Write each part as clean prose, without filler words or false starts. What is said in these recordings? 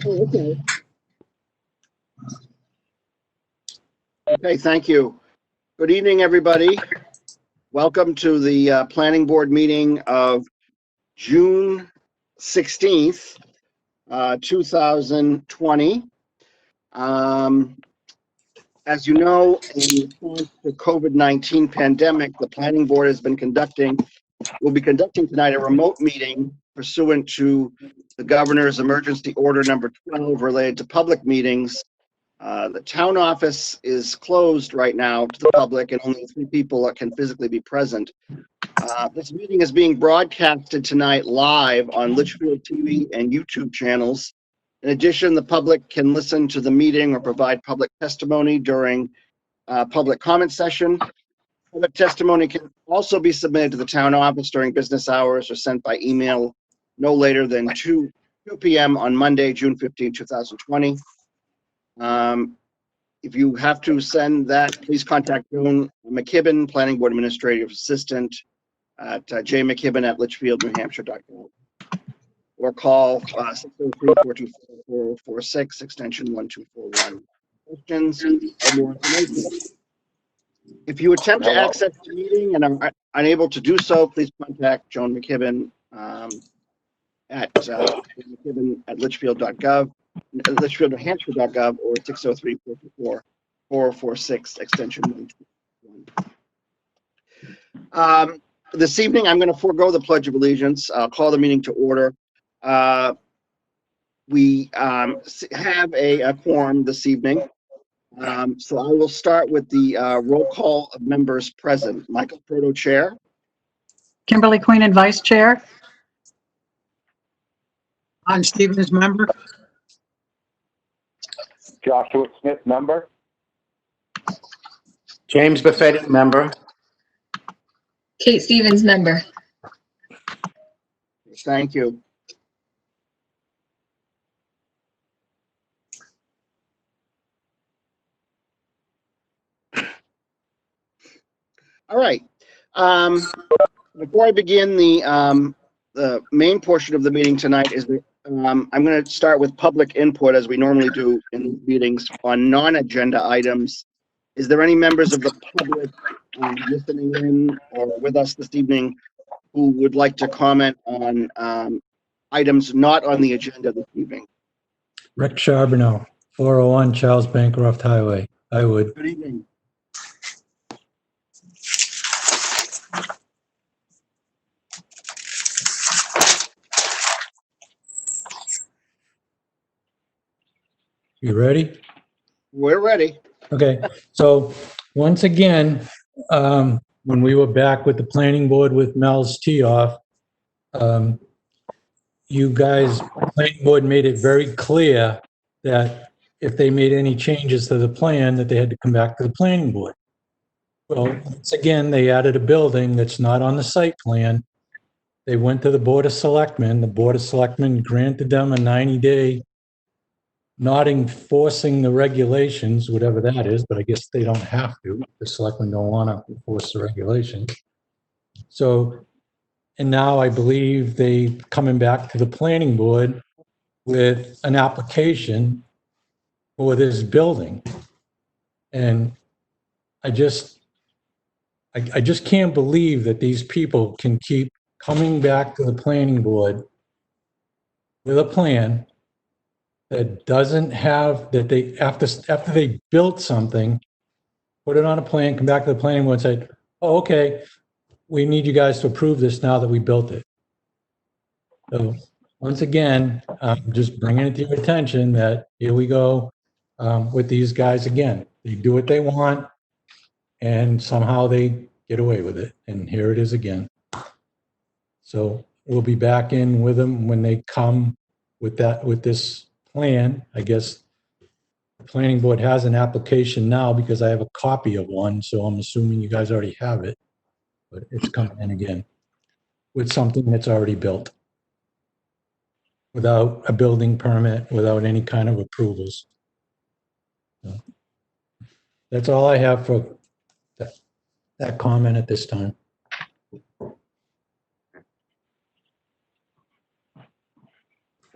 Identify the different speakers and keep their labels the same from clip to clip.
Speaker 1: Okay. Okay, thank you. Good evening, everybody. Welcome to the Planning Board meeting of June 16th, 2020. As you know, in response to COVID-19 pandemic, the Planning Board will be conducting tonight a remote meeting pursuant to the Governor's Emergency Order number 12 related to public meetings. The town office is closed right now to the public, and only 3 people can physically be present. This meeting is being broadcasted tonight live on Litchfield TV and YouTube channels. In addition, the public can listen to the meeting or provide public testimony during public comment session. Public testimony can also be submitted to the town office during business hours or sent by email no later than 2 p.m. on Monday, June 15, 2020. If you have to send that, please contact Joan McKibben, Planning Board Administrative Assistant at jmckibbon@litchfieldnewhampshire.gov, or call 603-424-446, extension 1241. Questions or more information. If you attempt to access the meeting and are unable to do so, please contact Joan McKibben at litchfield.gov. litchfieldnewhampshire.gov or 603-424-446, extension 121. This evening, I'm going to forego the Pledge of Allegiance. I'll call the meeting to order. We have a quorum this evening. So I will start with the roll call of members present. Michael Proto, Chair.
Speaker 2: Kimberly Queen, Vice Chair.
Speaker 3: John Stevens, member.
Speaker 4: Joshua Smith, member.
Speaker 5: James Buffetti, member.
Speaker 6: Kate Stevens, member.
Speaker 1: Thank you. All right. Before I begin the main portion of the meeting tonight, I'm going to start with public input, as we normally do in these meetings, on non-agenda items. Is there any members of the public listening in or with us this evening who would like to comment on items not on the agenda this evening?
Speaker 7: Rick Charbonneau, 401 Charles Bancroft Highway. I would.
Speaker 1: Good evening.
Speaker 7: You ready?
Speaker 1: We're ready.
Speaker 7: Okay, so once again, when we were back with the planning board with Mel's tee off, you guys, planning board made it very clear that if they made any changes to the plan, that they had to come back to the planning board. Well, once again, they added a building that's not on the site plan. They went to the Board of Selectmen. The Board of Selectmen granted them a 90-day not enforcing the regulations, whatever that is, but I guess they don't have to. The selectmen don't want to enforce the regulations. So, and now I believe they coming back to the planning board with an application for this building. And I just can't believe that these people can keep coming back to the planning board with a plan that doesn't have, that they, after they built something, put it on a plan, come back to the planning board and say, oh, okay, we need you guys to approve this now that we built it. So once again, just bringing it to your attention that here we go with these guys again. They do what they want and somehow they get away with it. And here it is again. So we'll be back in with them when they come with this plan. I guess the planning board has an application now because I have a copy of one, so I'm assuming you guys already have it, but it's coming in again with something that's already built without a building permit, without any kind of approvals. So that's all I have for that comment at this time.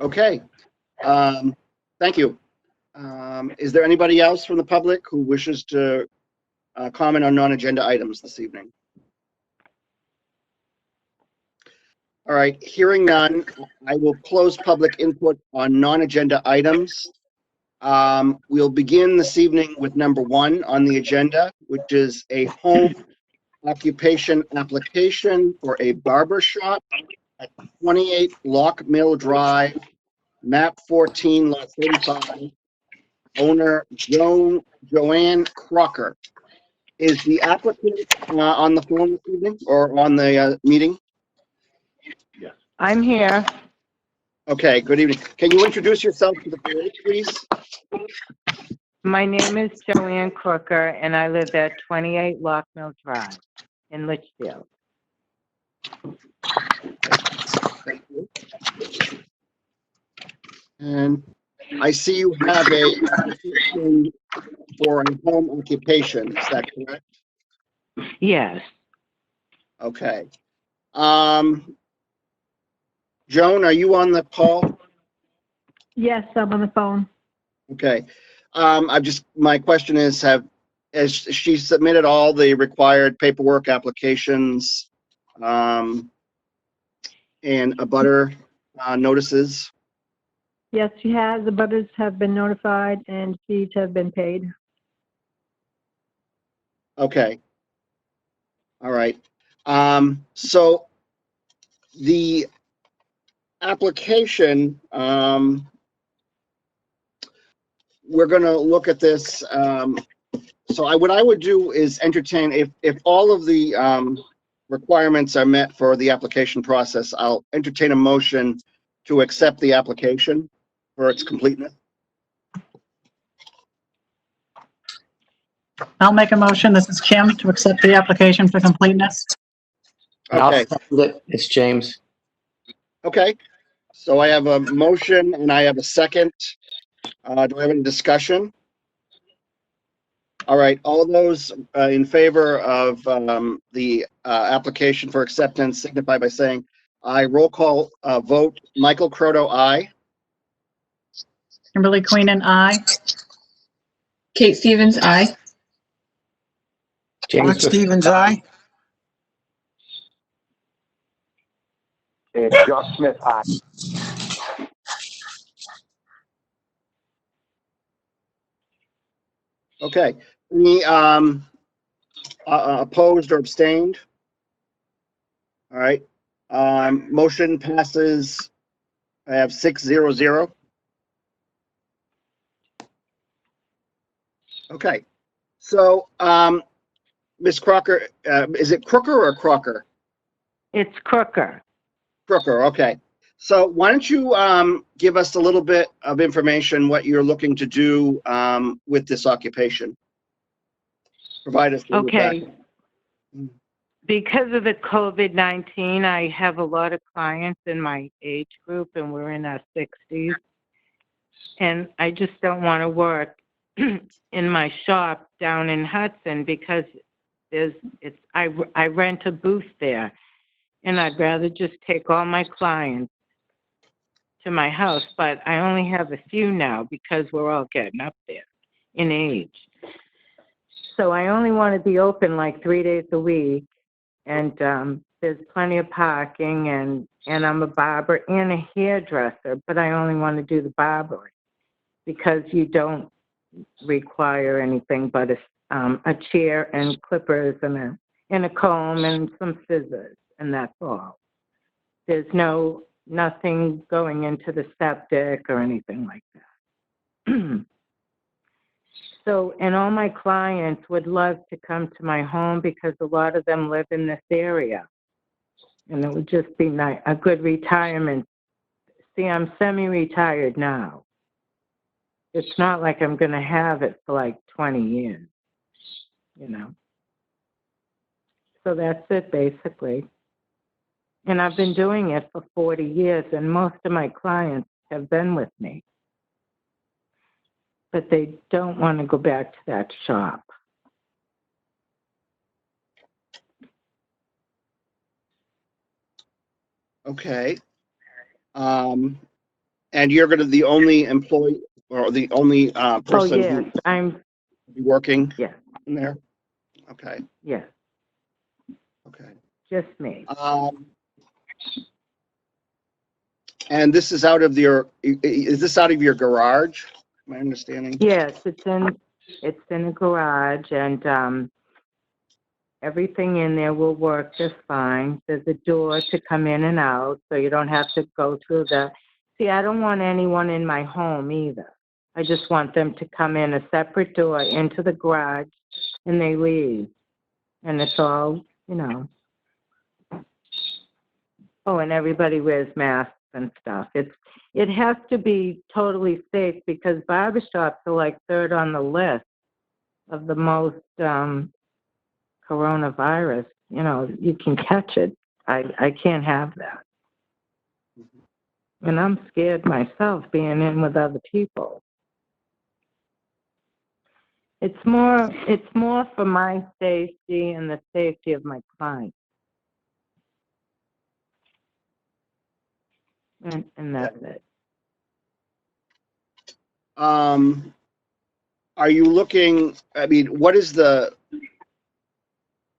Speaker 1: Okay. Thank you. Is there anybody else from the public who wishes to comment on non-agenda items this evening? All right, hearing none, I will close public input on non-agenda items. We'll begin this evening with number 1 on the agenda, which is a home occupation application for a barber shop at 28 Lock Mill Drive, map 14, lot 35. Owner Joanne Crocker. Is the applicant on the phone this evening or on the meeting?
Speaker 5: I'm here.
Speaker 1: Okay, good evening. Can you introduce yourself to the board, please?
Speaker 5: My name is Joanne Crooker, and I live at 28 Lock Mill Drive in Litchfield.
Speaker 1: Thank you. And I see you have a application for a home occupation. Is that correct?
Speaker 5: Yes.
Speaker 1: Okay. Joan, are you on the call?
Speaker 2: Yes, I'm on the phone.
Speaker 1: Okay. My question is, has she submitted all the required paperwork, applications, and abutter notices?
Speaker 8: Yes, she has. The butters have been notified and fees have been paid.
Speaker 1: Okay. All right. So the application, we're going to look at this. What I would do is entertain, if all of the requirements are met for the application process, I'll entertain a motion to accept the application for its completeness.
Speaker 2: I'll make a motion. This is Kim to accept the application for completeness.
Speaker 9: I'll
Speaker 1: Okay.
Speaker 9: second it. It's James.
Speaker 1: Okay. So I have a motion and I have a second. Do I have any discussion? All right. All those in favor of the application for acceptance signify by saying aye. Roll call vote. Michael Croto, aye.
Speaker 2: Kimberly Queen and I.
Speaker 6: Kate Stevens, aye.
Speaker 3: Ron
Speaker 9: James.
Speaker 3: Stevens, aye.
Speaker 4: And Josh Smith, aye.
Speaker 1: Okay. Any opposed or abstained? All right. Motion passes. I have 6-0-0. Okay. So, Ms. Crocker, is it Crooker or Crocker?
Speaker 5: It's Crooker.
Speaker 1: Crooker, okay. So why don't you give us a little bit of information, what you're looking to do with this occupation? Provide us with that.
Speaker 5: Okay. Because of the COVID-19, I have a lot of clients in my age group, and we're in our 60s. And I just don't want to work in my shop down in Hudson because I rent a booth there, and I'd rather just take all my clients to my house, but I only have a few now because we're all getting up there in age. So I only want to be open like 3 days a week, and there's plenty of parking, and I'm a barber and a hairdresser, but I only want to do the barbering because you don't require anything but a chair and clippers and a comb and some scissors, and that's all. There's nothing going into the septic or anything like that. So, and all my clients would love to come to my home because a lot of them live in this area. And it would just be a good retirement. See, I'm semi-retired now. It's not like I'm going to have it for like 20 years, you know. So that's it, basically. And I've been doing it for 40 years, and most of my clients have been with me. But they don't want to go back to that shop.
Speaker 1: Okay. And you're going to be the only employee or the only
Speaker 5: Oh,
Speaker 1: person
Speaker 5: yes,
Speaker 1: who
Speaker 5: I'm,
Speaker 1: will be working
Speaker 5: yes,
Speaker 1: in there? Okay,
Speaker 5: yes,
Speaker 1: okay.
Speaker 5: just me.
Speaker 1: And this is out of is this out of your garage? My understanding?
Speaker 5: Yes, it's in a garage, and everything in there will work just fine. There's a door to come in and out, so you don't have to go through see, I don't want anyone in my home either. I just want them to come in a separate door into the garage, and they leave. And it's all, oh, and everybody wears masks and stuff. It has to be totally safe because barbershops are like third on the list of the most coronavirus. You can catch it. I can't have that. And I'm scared myself being in with other people. It's more for my safety and the safety of my clients. And that's it.
Speaker 1: Are you looking, I mean, what is it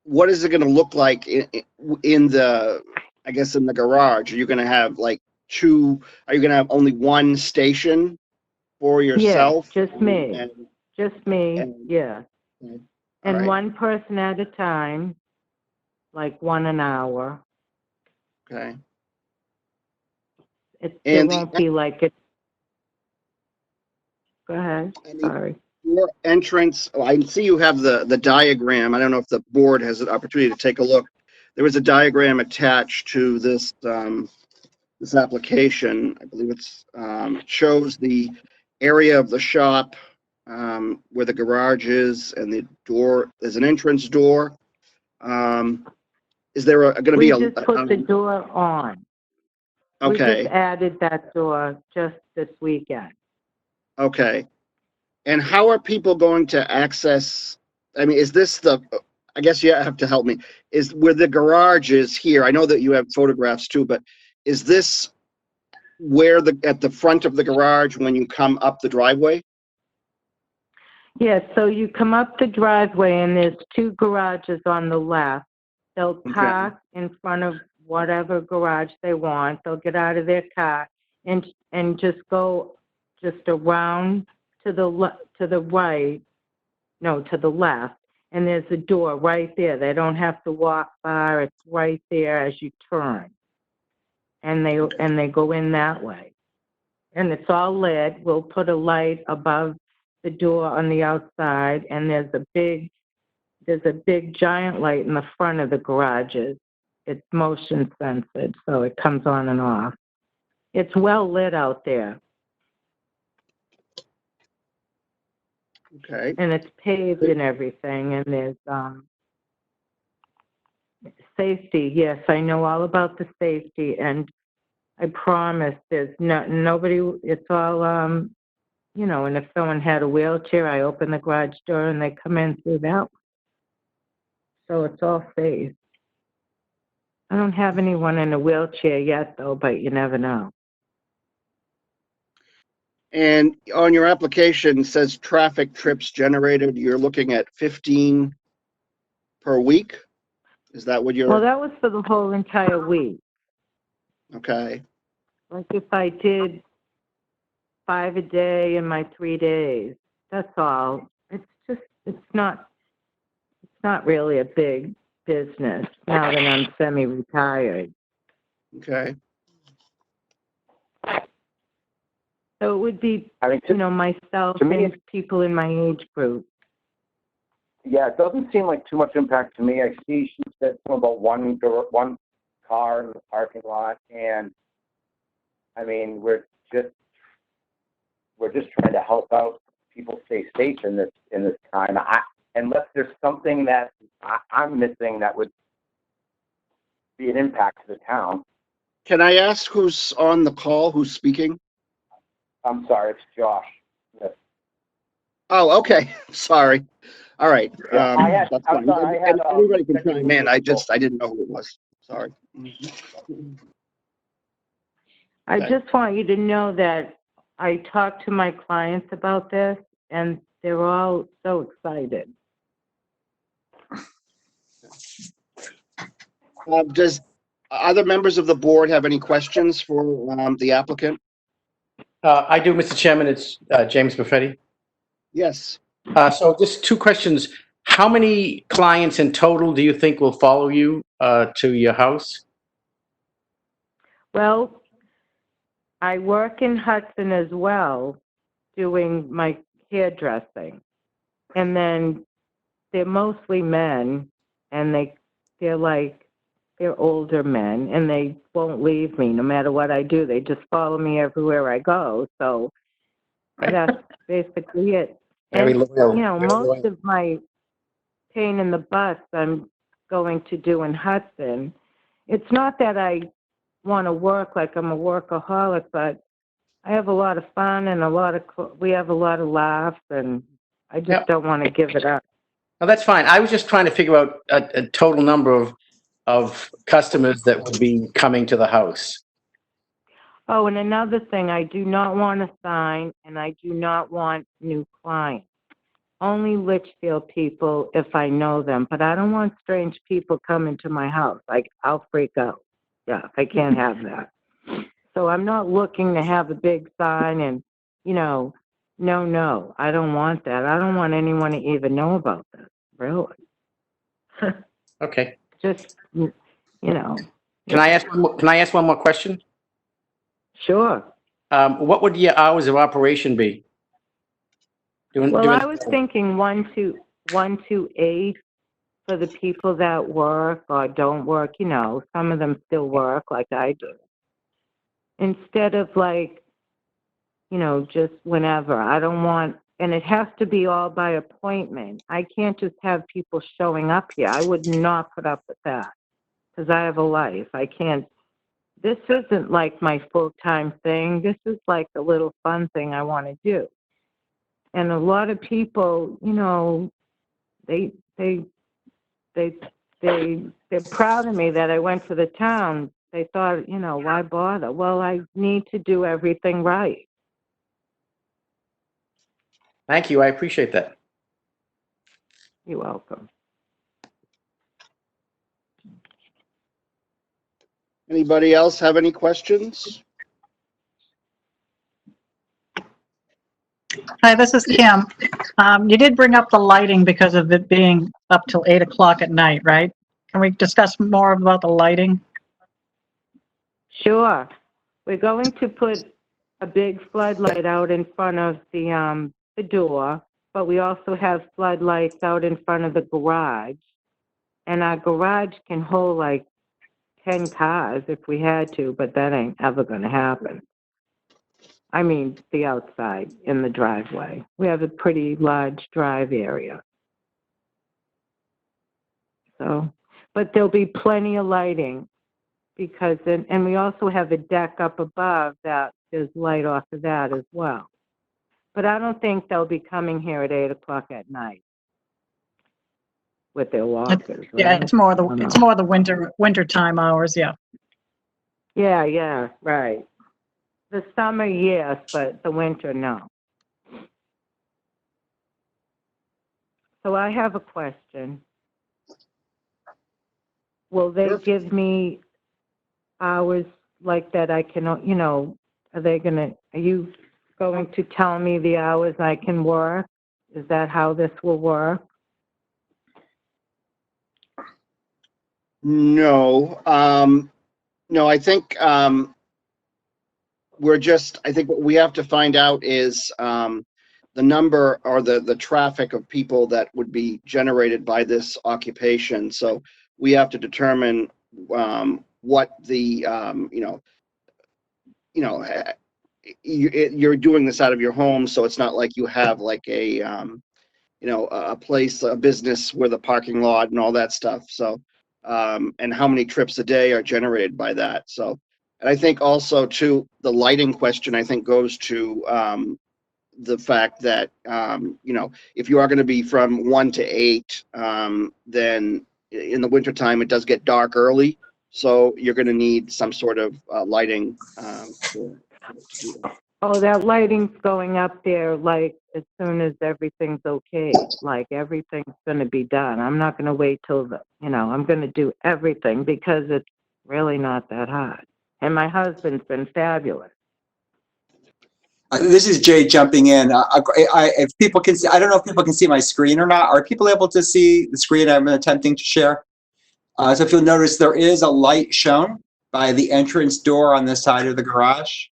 Speaker 1: going to look like in the, I guess, in the garage? Are you going to have like are you going to have only one station for yourself?
Speaker 5: Yeah, just me. Just me, yeah.
Speaker 1: All
Speaker 5: And
Speaker 1: right.
Speaker 5: one person at a time, like one an hour.
Speaker 1: Okay.
Speaker 5: It
Speaker 1: And
Speaker 5: won't be like it. Go ahead, sorry.
Speaker 1: Your entrance, I see you have the diagram. I don't know if the board has an opportunity to take a look. There was a diagram attached to this this application. I believe it shows the area of the shop where the garage is and the door. There's an entrance door. Is there going to be
Speaker 5: We just put the door on. We
Speaker 1: okay.
Speaker 5: just added that door just this weekend.
Speaker 1: Okay. And how are people going to access? I mean, is this I guess you have to help me. Is where the garage is here? I know that you have photographs too, but is this where at the front of the garage when you come up the driveway?
Speaker 5: Yeah, so you come up the driveway and there's two garages on the left. They'll park in front of whatever garage they want. They'll get out of their car and just go around to the right, no, to the left, and there's a door right there. They don't have to walk far. It's right there as you turn, and they go in that way, and it's all lit. We'll put a light above the door on the outside, and there's a big giant light in the front of the garages. It's motion sensed, so it comes on and off. It's well lit out there.
Speaker 1: Okay.
Speaker 5: And it's paved and everything, and there's safety. Yes, I know all about the safety, and I promise there's nobody. It's all and if someone had a wheelchair, I open the garage door and they come in through that. So it's all safe. I don't have anyone in a wheelchair yet, though, but you never know.
Speaker 1: And on your application it says traffic trips generated. You're looking at 15 per week. Is that what you're?
Speaker 5: Well, that was for the whole entire week.
Speaker 1: Okay.
Speaker 5: Like if I did 5 a day in my 3 days, that's all. It's not really a big business now that I'm semi-retired.
Speaker 1: Okay.
Speaker 5: So it would be,
Speaker 4: I mean,
Speaker 5: myself
Speaker 4: to me,
Speaker 5: and people in my age group.
Speaker 4: yeah, it doesn't seem like too much impact to me. I see she said something about one car in the parking lot, and I mean, we're just trying to help out people stay safe in this time. Unless there's something that I'm missing that would be an impact to the town.
Speaker 1: Can I ask who's on the call? Who's speaking?
Speaker 4: I'm sorry, it's Josh. Yes.
Speaker 1: Oh, okay. Sorry. All right.
Speaker 4: Yeah,
Speaker 1: That's
Speaker 4: I'm
Speaker 1: fine.
Speaker 4: sorry, I had,
Speaker 1: Everybody can chime in. I didn't know who it was. Sorry.
Speaker 5: I just want you to know that I talked to my clients about this, and they're all so excited.
Speaker 1: Does other members of the board have any questions for the applicant?
Speaker 9: I do, Mr. Chairman. It's James Buffetti.
Speaker 1: Yes.
Speaker 9: So just two questions. How many clients in total do you think will follow you to your house?
Speaker 5: Well, I work in Hudson as well, doing my hairdressing. And then they're mostly men, and they're older men, and they won't leave me no matter what I do. They just follow me everywhere I go. So that's basically it.
Speaker 9: Very
Speaker 5: And,
Speaker 9: loyal.
Speaker 5: you know,
Speaker 9: Very
Speaker 5: most
Speaker 9: loyal.
Speaker 5: of my pain in the butts I'm going to do in Hudson. It's not that I want to work like I'm a workaholic, but I have a lot of fun and we have a lot of laughs, and I just
Speaker 9: Yep.
Speaker 5: don't want to give it up.
Speaker 9: No, that's fine. I was just trying to figure out a total number of customers that would be coming to the house.
Speaker 5: Oh, and another thing, I do not want a sign, and I do not want new clients. Only Litchfield people if I know them, but I don't want strange people coming to my house. I'll freak out. Yeah, I can't have that. So I'm not looking to have a big sign and, you know, no, I don't want that. I don't want anyone to even know about this, really.
Speaker 9: Okay.
Speaker 5: Just, you know.
Speaker 9: Can I ask one more question?
Speaker 5: Sure.
Speaker 9: What would your hours of operation be?
Speaker 5: Well, I was thinking 1 to 8 for the people that work or don't work. You know, some of them still work like I do. Instead of just whenever. I don't want, and it has to be all by appointment. I can't just have people showing up here. I would not put up with that because I have a life. I can't. This isn't like my full-time thing. This is like a little fun thing I want to do. And a lot of people, you know, they're proud of me that I went to the town. They thought, you know, why bother? Well, I need to do everything right.
Speaker 9: Thank you. I appreciate that.
Speaker 5: You're welcome.
Speaker 1: Anybody else have any questions?
Speaker 2: Hi, this is Kim. You did bring up the lighting because of it being up till 8 o'clock at night, right? Can we discuss more about the lighting?
Speaker 5: Sure. We're going to put a big floodlight out in front of the door, but we also have floodlights out in front of the garage. And our garage can hold like 10 cars if we had to, but that ain't ever going to happen. I mean, the outside in the driveway. We have a pretty large drive area. So, but there'll be plenty of lighting because, and we also have a deck up above that there's light off of that as well. But I don't think they'll be coming here at 8 o'clock at night with their walkers.
Speaker 2: Yeah,
Speaker 5: right?
Speaker 2: it's more the winter time hours, yeah.
Speaker 5: Yeah, right. The summer, yes, but the winter, no. So I have a question. Will they
Speaker 1: Sure.
Speaker 5: give me hours like that I can, you know, are you going to tell me the hours I can work? Is that how this will work?
Speaker 1: No. No, I think I think what we have to find out is the number or the traffic of people that would be generated by this occupation. So we have to determine what the you're doing this out of your home, so it's not like you have like a a place, a business with a parking lot and all that stuff. So and how many trips a day are generated by that. So, and I think also too, the lighting question, I think goes to the fact that, if you are going to be from 1 to 8, then in the wintertime, it does get dark early. So you're going to need some sort of lighting to do that.
Speaker 5: Oh, that lighting's going up there like as soon as everything's okay. Like everything's going to be done. I'm not going to wait till I'm going to do everything because it's really not that hard. And my husband's been fabulous.
Speaker 10: This is Jay jumping in. If people can see, I don't know if people can see my screen or not. Are people able to see the screen I'm attempting to share? So if you'll notice, there is a light shown by the entrance door on the side of the garage.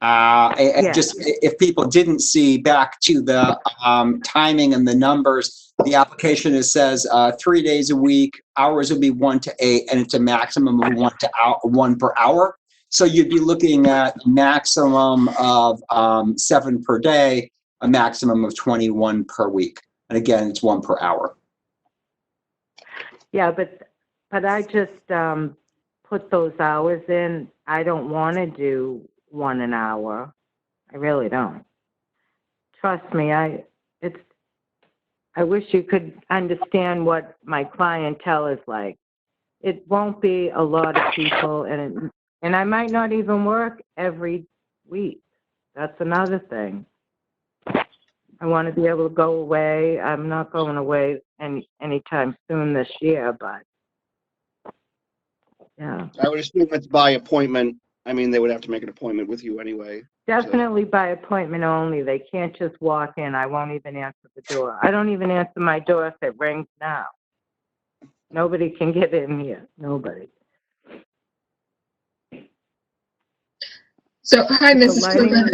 Speaker 10: And just if people didn't see, back to the timing and the numbers, the application says 3 days a week, hours would be 1 to 8, and it's a maximum of 1 per hour. So you'd be looking at a maximum of 7 per day, a maximum of 21 per week. And again, it's 1 per hour.
Speaker 5: Yeah, but I just put those hours in. I don't want to do 1 an hour. I really don't. Trust me, I wish you could understand what my clientele is like. It won't be a lot of people, and I might not even work every week. That's another thing. I want to be able to go away. I'm not going away anytime soon this year, but yeah.
Speaker 1: I would assume it's by appointment. I mean, they would have to make an appointment with you anyway.
Speaker 5: Definitely by appointment only. They can't just walk in. I won't even answer the door. I don't even answer my door if it rings now. Nobody can get in here. Nobody.
Speaker 6: So, hi, Mrs. Cleveland.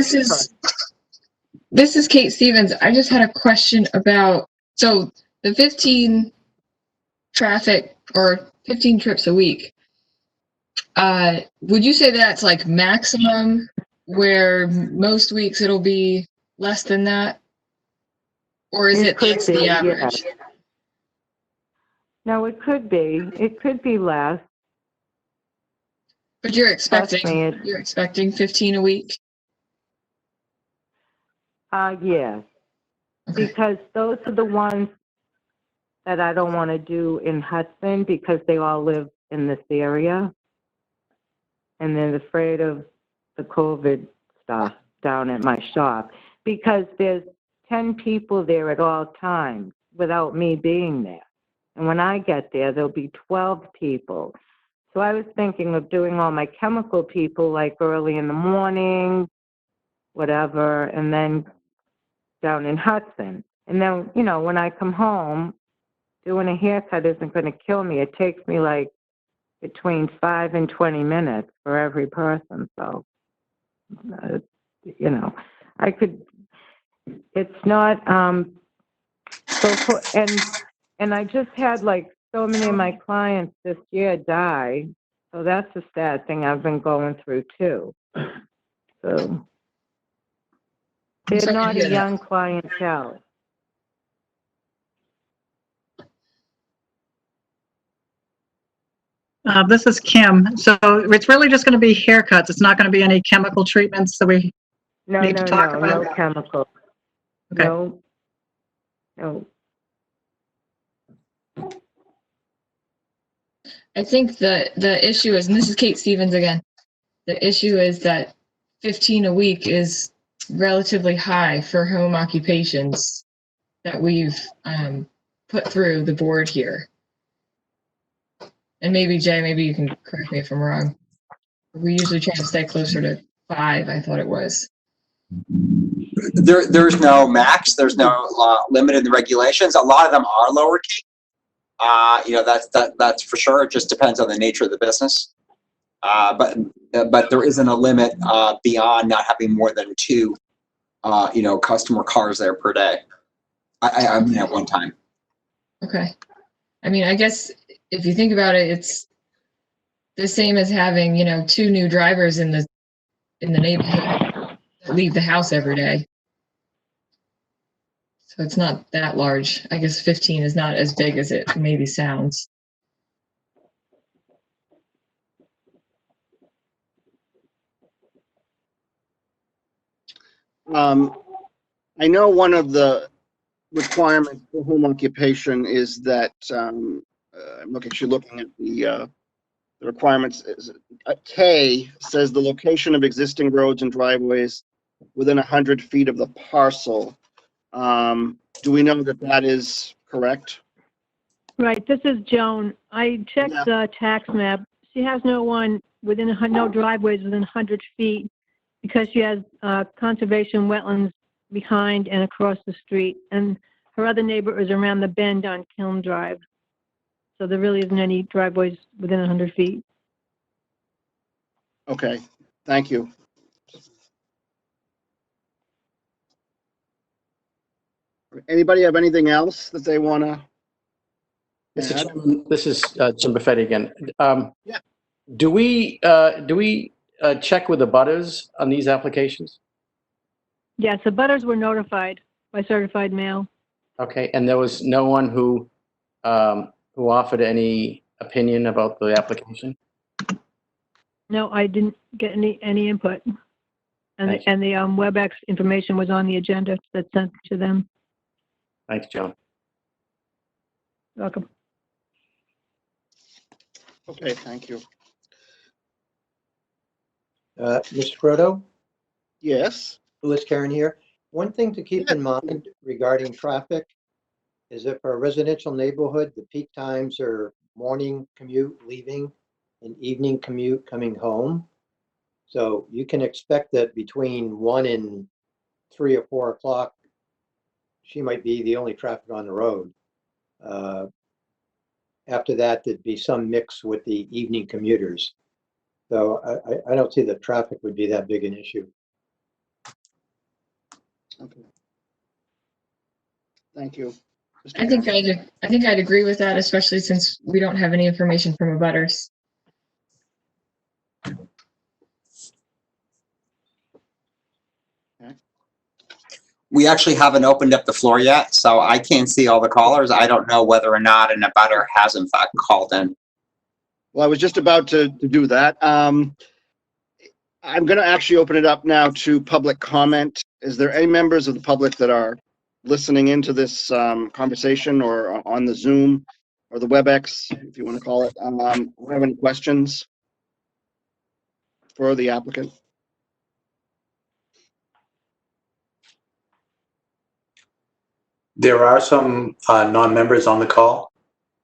Speaker 6: This is Kate Stevens. I just had a question about, so the 15 traffic or 15 trips a week. Would you say that's like maximum, where most weeks it'll be less than that? Or is it
Speaker 5: could be,
Speaker 6: the average?
Speaker 5: Yeah. No, it could be. It could be less.
Speaker 6: But you're expecting 15 a week?
Speaker 5: Yes.
Speaker 6: Okay.
Speaker 5: Because those are the ones that I don't want to do in Hudson because they all live in this area. And they're afraid of the COVID stuff down at my shop because there's 10 people there at all times without me being there. And when I get there, there'll be 12 people. So I was thinking of doing all my chemical people like early in the morning, whatever, and then down in Hudson. And then, when I come home, doing a haircut isn't going to kill me. It takes me like between 5 and 20 minutes for every person. So, I could, it's not, and I just had like so many of my clients this year die. So that's a sad thing I've been going through too. So they're not a young clientele.
Speaker 2: This is Kim. So it's really just going to be haircuts. It's not going to be any chemical treatments that we need to talk about?
Speaker 5: No chemical.
Speaker 2: Okay.
Speaker 5: No.
Speaker 6: I think the issue is, and this is Kate Stevens again, the issue is that 15 a week is relatively high for home occupations that we've put through the board here. And maybe, Jay, maybe you can correct me if I'm wrong. We usually try to stay closer to 5, I thought it was.
Speaker 10: There's no max. There's no limit in the regulations. A lot of them are lower key. That's for sure. It just depends on the nature of the business. But there isn't a limit beyond not having more than 2, customer cars there per day. I mean, at one time.
Speaker 6: Okay. I mean, I guess if you think about it, it's the same as having, 2 new drivers in the neighborhood that leave the house every day. So it's not that large. I guess 15 is not as big as it maybe sounds.
Speaker 1: I know one of the requirements for home occupation is that, I'm actually looking at the requirements. K says the location of existing roads and driveways within 100 feet of the parcel. Do we know that that is correct?
Speaker 8: Right, this is Joan. I checked
Speaker 1: Yeah.
Speaker 8: the tax map. She has no driveways within 100 feet because she has conservation wetlands behind and across the street. And her other neighbor is around the bend on Kiln Drive. So there really isn't any driveways within 100 feet.
Speaker 1: Okay, thank you. Anybody have anything else that they want to
Speaker 9: Mr.
Speaker 1: add?
Speaker 9: Chairman, this is Jim Buffetti again.
Speaker 1: Yeah.
Speaker 9: Do we check with the butters on these applications?
Speaker 8: Yes, the butters were notified by certified mail.
Speaker 9: Okay, and there was no one who offered any opinion about the application?
Speaker 8: No, I didn't get any input. And
Speaker 9: Thank
Speaker 8: the WebEx information was on the agenda that's sent to them.
Speaker 9: Thanks, Joan.
Speaker 8: Welcome.
Speaker 1: Okay, thank you.
Speaker 11: Mr. Proto,
Speaker 1: Yes,
Speaker 11: Louis Karen here. One thing to keep in mind regarding traffic is if for a residential neighborhood, the peak times are morning commute leaving and evening commute coming home. So you can expect that between 1 and 3 or 4 o'clock, she might be the only traffic on the road. After that, there'd be some mix with the evening commuters. So I don't see that traffic would be that big an issue.
Speaker 1: okay. Thank you.
Speaker 6: I think I'd agree with that, especially since we don't have any information from abutters.
Speaker 10: We actually haven't opened up the floor yet, so I can't see all the callers. I don't know whether or not an abutter has in fact called in.
Speaker 1: Well, I was just about to do that. I'm going to actually open it up now to public comment. Is there any members of the public that are listening into this conversation or on the Zoom or the WebEx, if you want to call it, who have any questions for the applicant?
Speaker 12: There are some non-members on the call,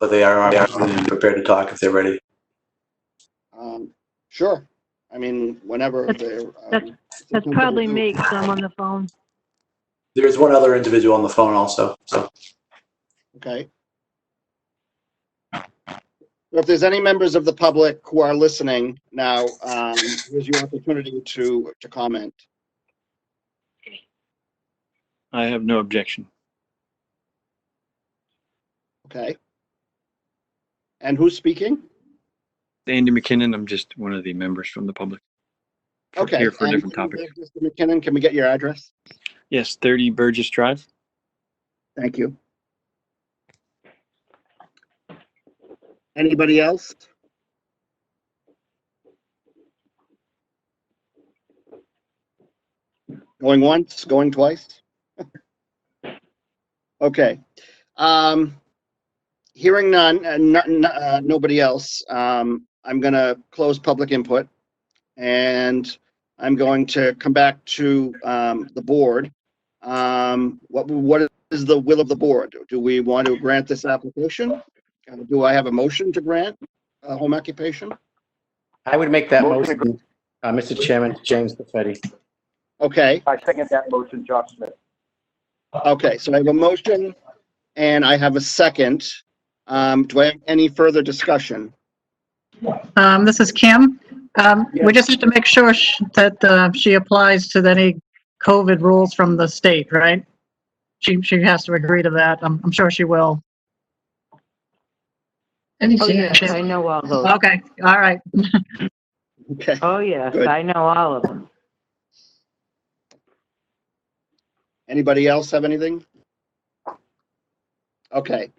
Speaker 12: but they are prepared to talk if they're ready.
Speaker 1: Sure. I mean, whenever they're.
Speaker 8: That's probably me because I'm on the phone.
Speaker 12: There's one other individual on the phone also, so.
Speaker 1: Okay. If there's any members of the public who are listening now, here's your opportunity to comment.
Speaker 13: I have no objection.
Speaker 1: Okay. And who's speaking?
Speaker 13: Andy McKinnon, I'm just one of the members from the public.
Speaker 1: Okay.
Speaker 13: Here for a
Speaker 1: and
Speaker 13: different topic.
Speaker 1: Mr. McKinnon, can we get your address?
Speaker 13: Yes, 30 Burgess Drive.
Speaker 1: Thank you. Anybody else? Going once, going twice? Okay. Hearing none, and nobody else, I'm going to close public input, and I'm going to come back to the board. What is the will of the board? Do we want to grant this application? Do I have a motion to grant a home occupation?
Speaker 9: I would make that motion, Mr. Chairman, James Buffetti.
Speaker 1: Okay,
Speaker 4: I second that motion, Josh Smith.
Speaker 1: okay, so I have a motion and I have a second. Do I have any further discussion?
Speaker 2: This is Kim. We just have to make sure that she applies to any COVID rules from the state, right? She has to agree to that. I'm sure she will.
Speaker 6: I think
Speaker 5: Oh,
Speaker 6: she
Speaker 5: yes,
Speaker 6: has.
Speaker 5: I know all those.
Speaker 2: Okay, all right.
Speaker 1: Okay,
Speaker 5: Oh, yes,
Speaker 1: Good.
Speaker 5: I know all of them.
Speaker 1: anybody else have anything? Okay.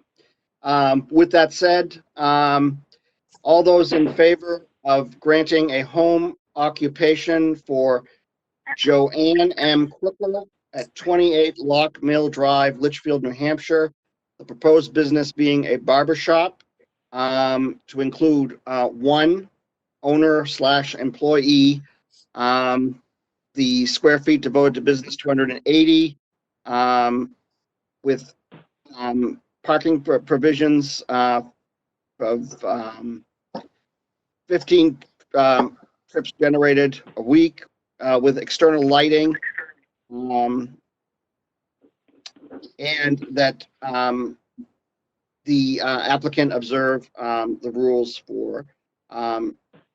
Speaker 1: With that said, all those in favor of granting a home occupation for Joanne M. Quickler at 28 Lock Mill Drive, Litchfield, New Hampshire, the proposed business being a barber shop, to include one owner/employee, the square feet devoted to business 280, with parking provisions of 15 trips generated a week, with external lighting, and that the applicant observe the rules for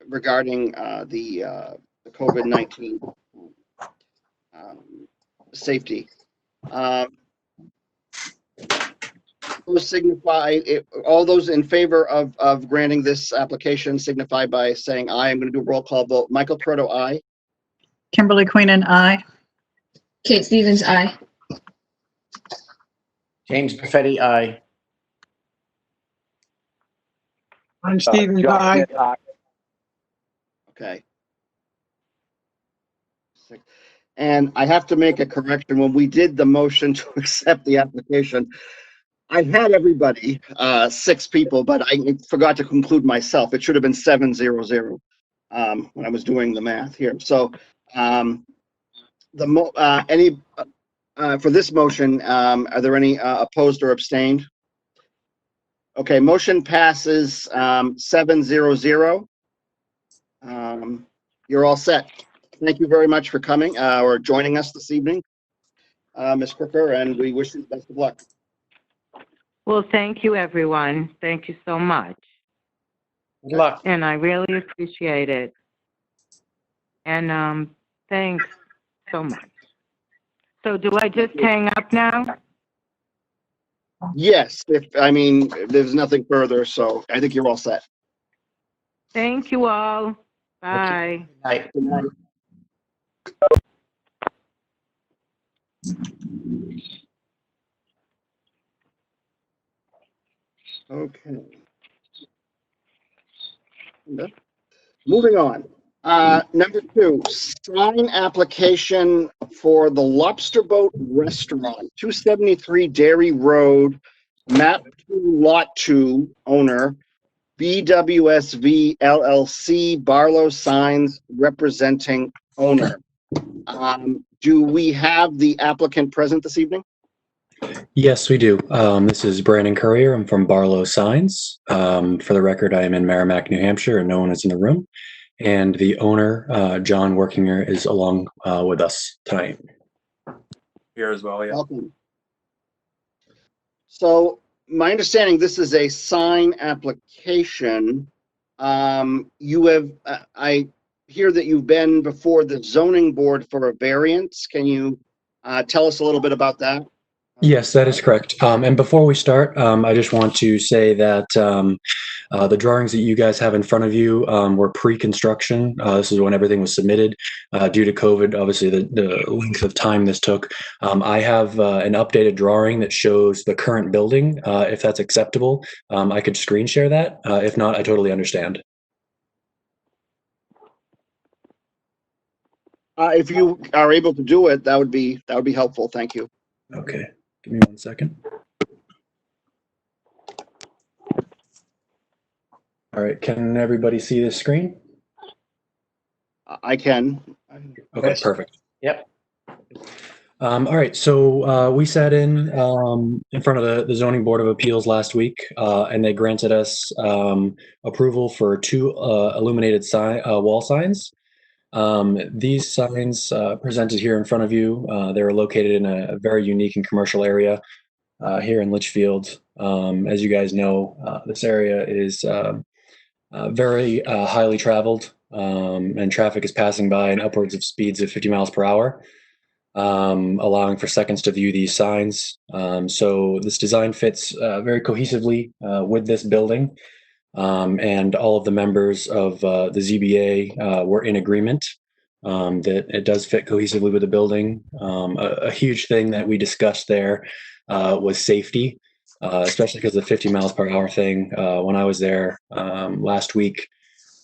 Speaker 1: regarding the COVID-19 safety. Those signify, all those in favor of granting this application signify by saying aye. I'm going to do a roll call vote. Michael Proto, aye.
Speaker 2: Kimberly Queenan, aye.
Speaker 6: Kate Stevens, aye.
Speaker 9: James Perfetti, aye.
Speaker 3: Ron Stevens,
Speaker 4: John
Speaker 3: aye.
Speaker 4: Smith, aye.
Speaker 1: Okay. And I have to make a correction. When we did the motion to accept the application, I had everybody, 6 people, but I forgot to conclude myself. It should have been 700 when I was doing the math here. So for this motion, are there any opposed or abstained? Okay, motion passes 700. You're all set. Thank you very much for coming or joining us this evening, Ms. Crooker, and we wish you the best of luck.
Speaker 5: Well, thank you, everyone. Thank you so much.
Speaker 9: Good luck.
Speaker 5: And I really appreciate it. And thanks so much. So do I just hang up now?
Speaker 1: Yes, there's nothing further, so I think you're all set.
Speaker 5: Thank you all. Bye.
Speaker 9: Aye.
Speaker 1: Good night. Okay. Moving on. Number 2, sign application for the Lobster Boat Restaurant, 273 Dairy Road, map 2, lot 2, owner, BWSV LLC, Barlow Signs representing owner. Do we have the applicant present this evening?
Speaker 14: Yes, we do. This is Brandon Currier. I'm from Barlow Signs. For the record, I am in Merrimack, New Hampshire, and no one is in the room. And the owner, John Workinger, is along with us tonight.
Speaker 13: Here as well, yeah.
Speaker 1: Welcome. So my understanding, this is a sign application. You have, I hear that you've been before the zoning board for a variance. Can you tell us a little bit about that?
Speaker 14: Yes, that is correct. And before we start, I just want to say that the drawings that you guys have in front of you were pre-construction. This is when everything was submitted. Due to COVID, obviously the length of time this took. I have an updated drawing that shows the current building. If that's acceptable, I could screen share that. If not, I totally understand.
Speaker 1: If you are able to do it, that would be helpful. Thank you.
Speaker 14: Okay, give me 1 second. All right, can everybody see this screen?
Speaker 1: I can.
Speaker 14: Okay, perfect.
Speaker 9: Yep.
Speaker 14: All right, so we sat in front of the Zoning Board of Appeals last week, and they granted us approval for 2 illuminated wall signs. These signs presented here in front of you, they're located in a very unique and commercial area here in Litchfield. As you guys know, this area is very highly traveled, and traffic is passing by in upwards of speeds of 50 miles per hour, allowing for seconds to view these signs. So this design fits very cohesively with this building. And all of the members of the ZBA were in agreement that it does fit cohesively with the building. A huge thing that we discussed there was safety, especially because of the 50 miles per hour thing. When I was there last week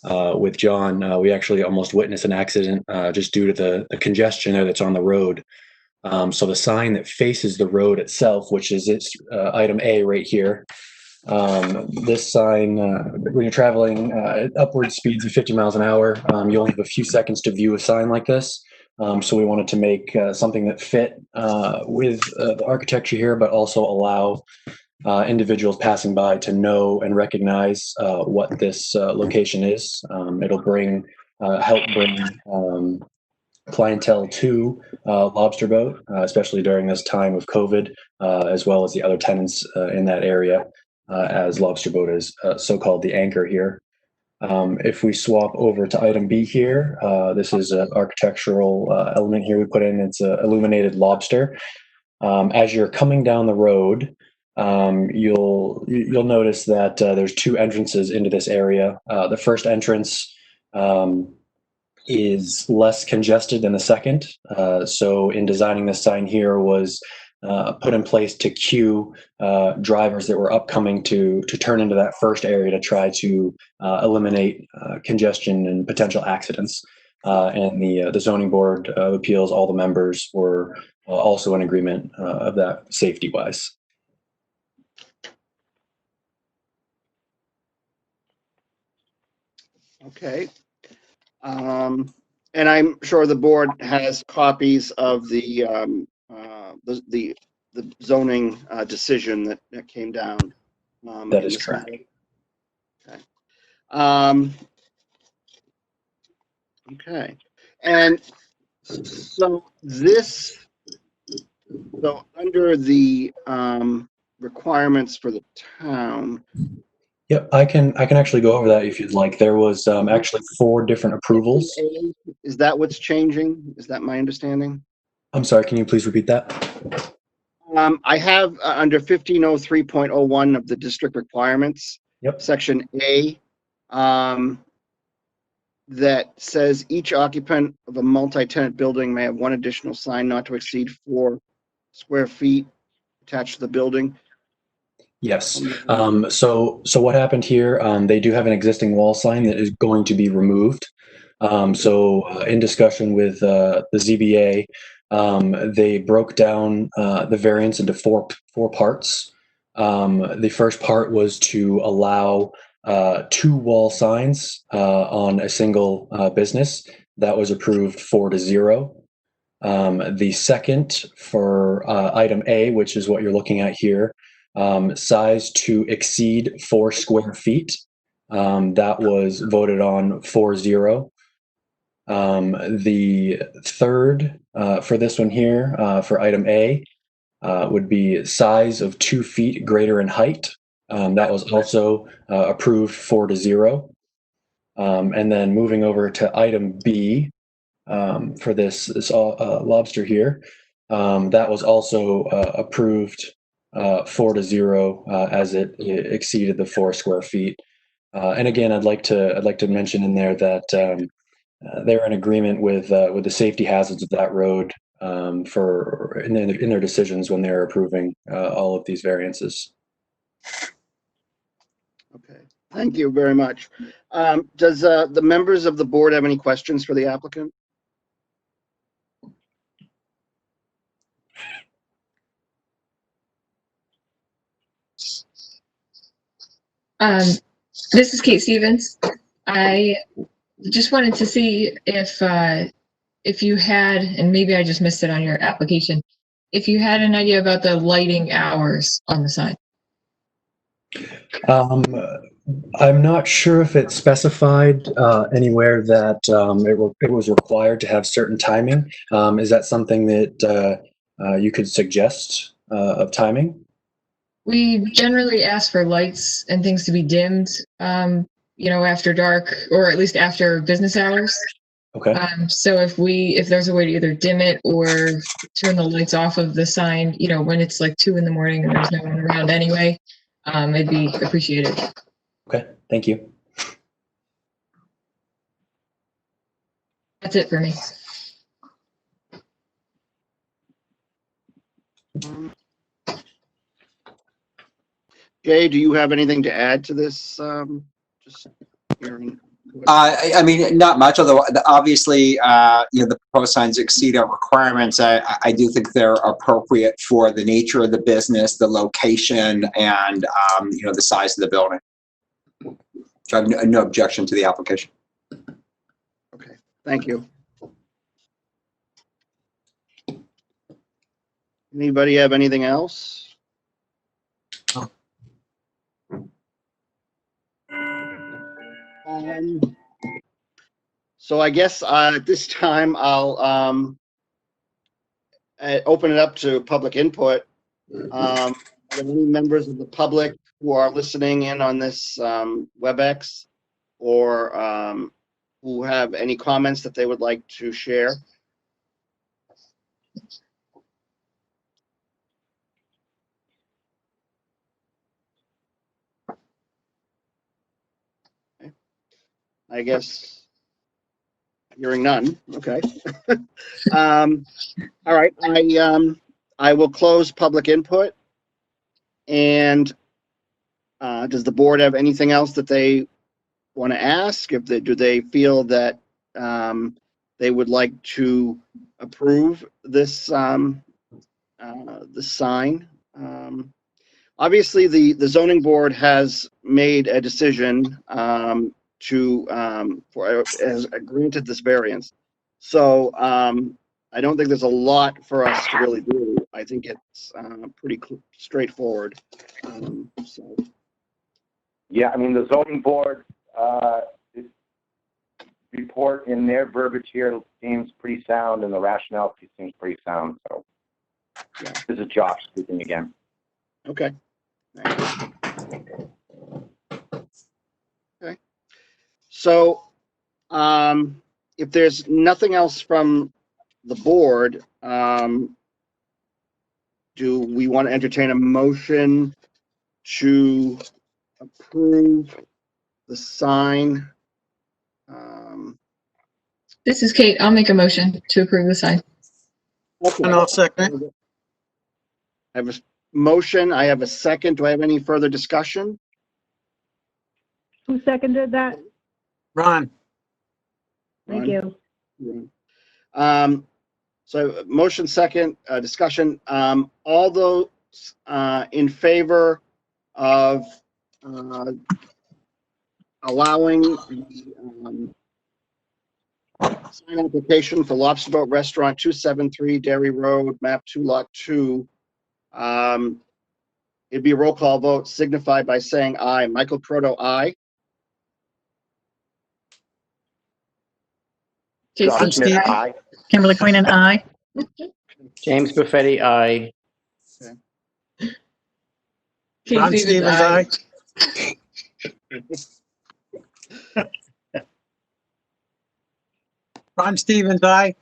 Speaker 14: with John, we actually almost witnessed an accident just due to the congestion there that's on the road. So the sign that faces the road itself, which is its item A right here, this sign, when you're traveling at upward speeds of 50 miles an hour, you only have a few seconds to view a sign like this. So we wanted to make something that fit with the architecture here, but also allow individuals passing by to know and recognize what this location is. It'll help bring clientele to Lobster Boat, especially during this time of COVID, as well as the other tenants in that area, as Lobster Boat is so-called the anchor here. If we swap over to item B here, this is an architectural element here we put in. It's a Illuminated Lobster. As you're coming down the road, you'll notice that there's two entrances into this area. The first entrance is less congested than the second. So in designing this sign here was put in place to cue drivers that were upcoming to turn into that first area to try to eliminate congestion and potential accidents. And the zoning board of appeals, all the members were also in agreement of that safety-wise.
Speaker 1: Okay. And I'm sure the board has copies of the zoning decision that came down.
Speaker 14: That is correct.
Speaker 1: Okay. Okay. And so under the requirements for the town.
Speaker 14: Yep, I can actually go over that if you'd like. There was actually 4 different approvals.
Speaker 1: Is that what's changing? Is that my understanding?
Speaker 14: I'm sorry, can you please repeat that?
Speaker 1: I have under 1503.01 of the district requirements,
Speaker 14: Yep.
Speaker 1: section A, that says each occupant of a multi-tenant building may have one additional sign not to exceed 4 square feet attached to the building.
Speaker 14: Yes. So what happened here? They do have an existing wall sign that is going to be removed. In discussion with the ZBA, they broke down the variance into four parts. The first part was to allow 2 wall signs on a single business. That was approved 4-0. The second for item A, which is what you're looking at here, size to exceed 4 square feet. That was voted on 4-0. The third for this one here, for item A, would be size of 2 feet greater in height. That was also approved 4-0. And then moving over to item B, for this lobster here, that was also approved 4-0 as it exceeded the 4 square feet. And again, I'd like to mention in there that they're in agreement with the safety hazards of that road in their decisions when they're approving all of these variances.
Speaker 1: Okay, thank you very much. Does the members of the board have any questions for the applicant?
Speaker 6: This is Kate Stevens. I just wanted to see if you had, and maybe I just missed it on your application, if you had an idea about the lighting hours on the sign.
Speaker 14: I'm not sure if it specified anywhere that it was required to have certain timing. Is that something that you could suggest of timing?
Speaker 6: We generally ask for lights and things to be dimmed, after dark or at least after business hours.
Speaker 14: Okay.
Speaker 6: So if there's a way to either dim it or turn the lights off of the sign, when it's like 2 a.m. and there's no one around anyway, it'd be appreciated.
Speaker 14: Okay, thank you.
Speaker 6: That's it for me.
Speaker 1: Jay, do you have anything to add to this? Just hearing.
Speaker 10: I mean, not much, although obviously, the proposed signs exceed our requirements. I do think they're appropriate for the nature of the business, the location, and, the size of the building. So I have no objection to the application.
Speaker 1: Okay, thank you. Anybody have anything else? So I guess at this time I'll open it up to public input. Are there any members of the public who are listening in on this WebEx or who have any comments that they would like to share? Okay. I guess hearing none. Okay. All right. I will close public input. And does the board have anything else that they want to ask? If they do, they feel that they would like to approve this the sign. Obviously, the zoning board has made a decision has granted this variance. So I don't think there's a lot for us to really do. I think it's pretty straightforward. So.
Speaker 4: Yeah, I mean, the zoning board report in their verbiage here seems pretty sound, and the rationale seems pretty sound. So, yeah, this is Josh speaking again.
Speaker 1: Okay. Okay. So, if there's nothing else from the board, do we want to entertain a motion to approve the sign?
Speaker 6: This is Kate. I'll make a motion to approve the sign.
Speaker 1: Okay.
Speaker 3: And I'll second.
Speaker 1: I have a motion. I have a second. Do I have any further discussion?
Speaker 8: Who seconded that?
Speaker 3: Ron,
Speaker 8: Thank you.
Speaker 1: So motion second, discussion. All those in favor of allowing the sign application for Lobster Boat Restaurant 273 Dairy Road, map 2, lot 2. It'd be a roll call vote signified by saying aye. Michael Proto, aye.
Speaker 4: Josh Smith,
Speaker 3: Steve.
Speaker 4: aye.
Speaker 2: Kimberly Queen, aye.
Speaker 9: James Buffetti, aye.
Speaker 6: Kate
Speaker 3: Ron
Speaker 6: Stevens,
Speaker 3: Stevens,
Speaker 6: aye.
Speaker 3: aye. Ron Stevens, aye.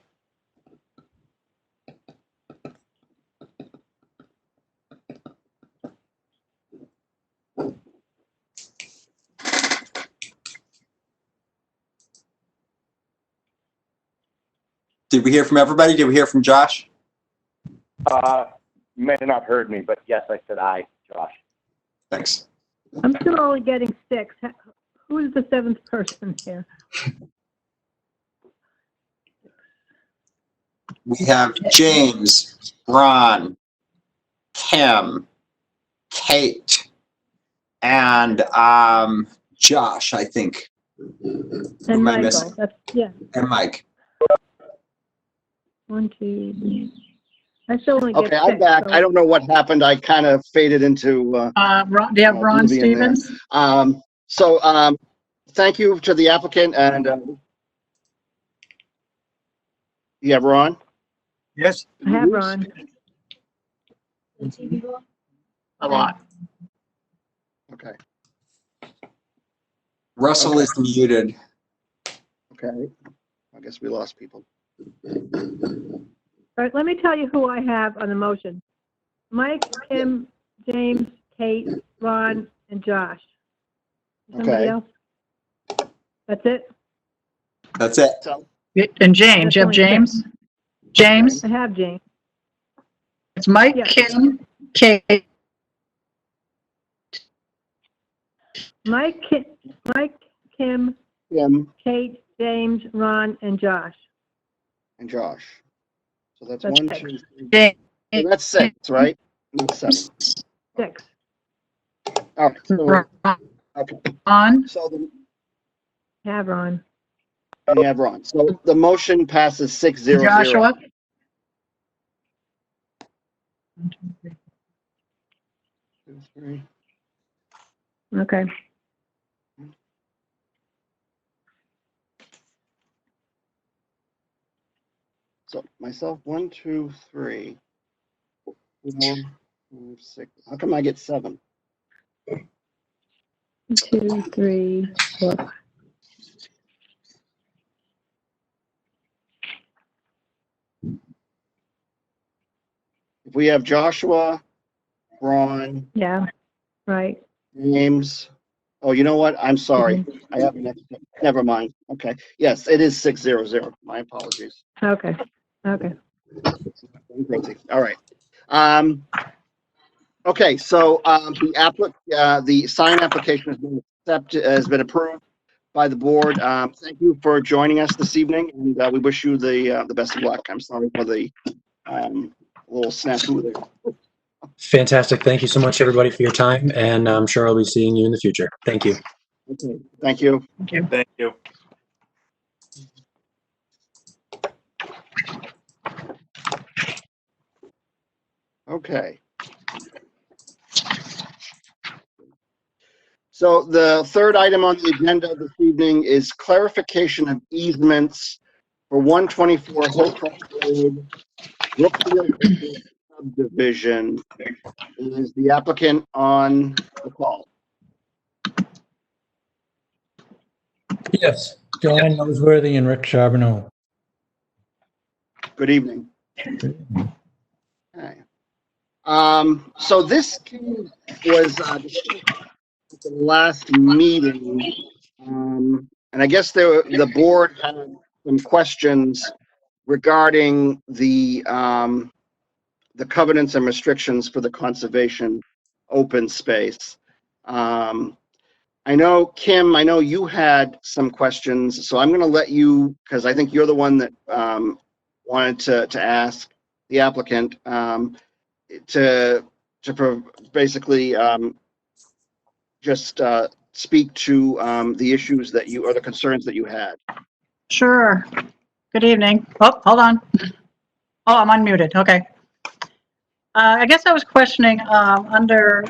Speaker 10: Did we hear from everybody? Did we hear from Josh?
Speaker 4: You may have not heard me, but yes, I said aye, Josh.
Speaker 10: Thanks.
Speaker 8: I'm still only getting 6. Who is the 7th person here?
Speaker 10: We have James, Ron, Kim, Kate, and Josh, I think.
Speaker 8: And
Speaker 10: am I
Speaker 8: Michael.
Speaker 10: missing?
Speaker 8: That's, yeah.
Speaker 10: And Mike.
Speaker 8: 1, 2. I still only get
Speaker 1: Okay,
Speaker 8: 6.
Speaker 1: I'm back.
Speaker 8: so-
Speaker 1: I don't know what happened. I kind of faded into
Speaker 2: Ron, do you have Ron
Speaker 1: oblivion there.
Speaker 2: Stevens?
Speaker 1: Thank you to the applicant and you have Ron?
Speaker 3: Yes,
Speaker 8: I have Ron.
Speaker 2: A lot.
Speaker 1: Okay,
Speaker 10: Russell
Speaker 1: Okay.
Speaker 10: is muted.
Speaker 1: okay. I guess we lost people.
Speaker 8: All right, let me tell you who I have on the motion. Mike, Kim, James, Kate, Ron, and Josh. Somebody
Speaker 1: Okay.
Speaker 8: else? That's it?
Speaker 10: That's it.
Speaker 1: So,
Speaker 2: And James, you have James? James?
Speaker 8: I have James.
Speaker 2: It's Mike,
Speaker 8: Yes.
Speaker 2: Kim, Kate,
Speaker 8: Mike, Kim,
Speaker 1: Kim
Speaker 8: Kate, James, Ron, and Josh.
Speaker 1: and Josh. So that's
Speaker 8: That's
Speaker 1: 1,
Speaker 8: six.
Speaker 1: 2, 3.
Speaker 2: James.
Speaker 1: So that's 6, right? Not 7.
Speaker 8: 6.
Speaker 1: All right. So, okay.
Speaker 2: Ron,
Speaker 1: So the,
Speaker 8: Have Ron.
Speaker 1: and you have Ron. So the motion passes 6-0-0.
Speaker 2: Joshua,
Speaker 1: 2, 3.
Speaker 8: Okay.
Speaker 1: So myself, 1, 2, 3, 4, 5, 6. How come I get 7?
Speaker 8: 2, 3, 4.
Speaker 1: If we have Joshua, Ron,
Speaker 8: Yeah, right.
Speaker 1: James. Oh, you know what? I'm sorry. I have an extra. Never mind. Okay. Yes, it is 600. My apologies.
Speaker 8: Okay, okay.
Speaker 1: All right. Okay, so the sign application has been has been approved by the board. Thank you for joining us this evening, and we wish you the best of luck. I'm sorry for the little snafu there.
Speaker 14: Fantastic. Thank you so much, everybody, for your time, and I'm sure I'll be seeing you in the future. Thank you.
Speaker 1: Okay, thank you.
Speaker 2: Thank you.
Speaker 12: Thank you.
Speaker 1: Okay. So the third item on the agenda this evening is clarification of easements for 124 Hillcrest Road, Litchfield subdivision. Is the applicant on the call?
Speaker 7: Yes, Joanne Noseworthy and Rick Charbonneau.
Speaker 1: Good evening. Okay. So this was at the last meeting, and I guess the board had some questions regarding the covenants and restrictions for the conservation open space. I know, Kim, I know you had some questions, so I'm going to let you, because I think you're the one that wanted to ask the applicant to basically just speak to the issues that or the concerns that you had.
Speaker 2: Sure. Good evening. Oh, hold on. Oh, I'm unmuted. Okay. I guess I was questioning under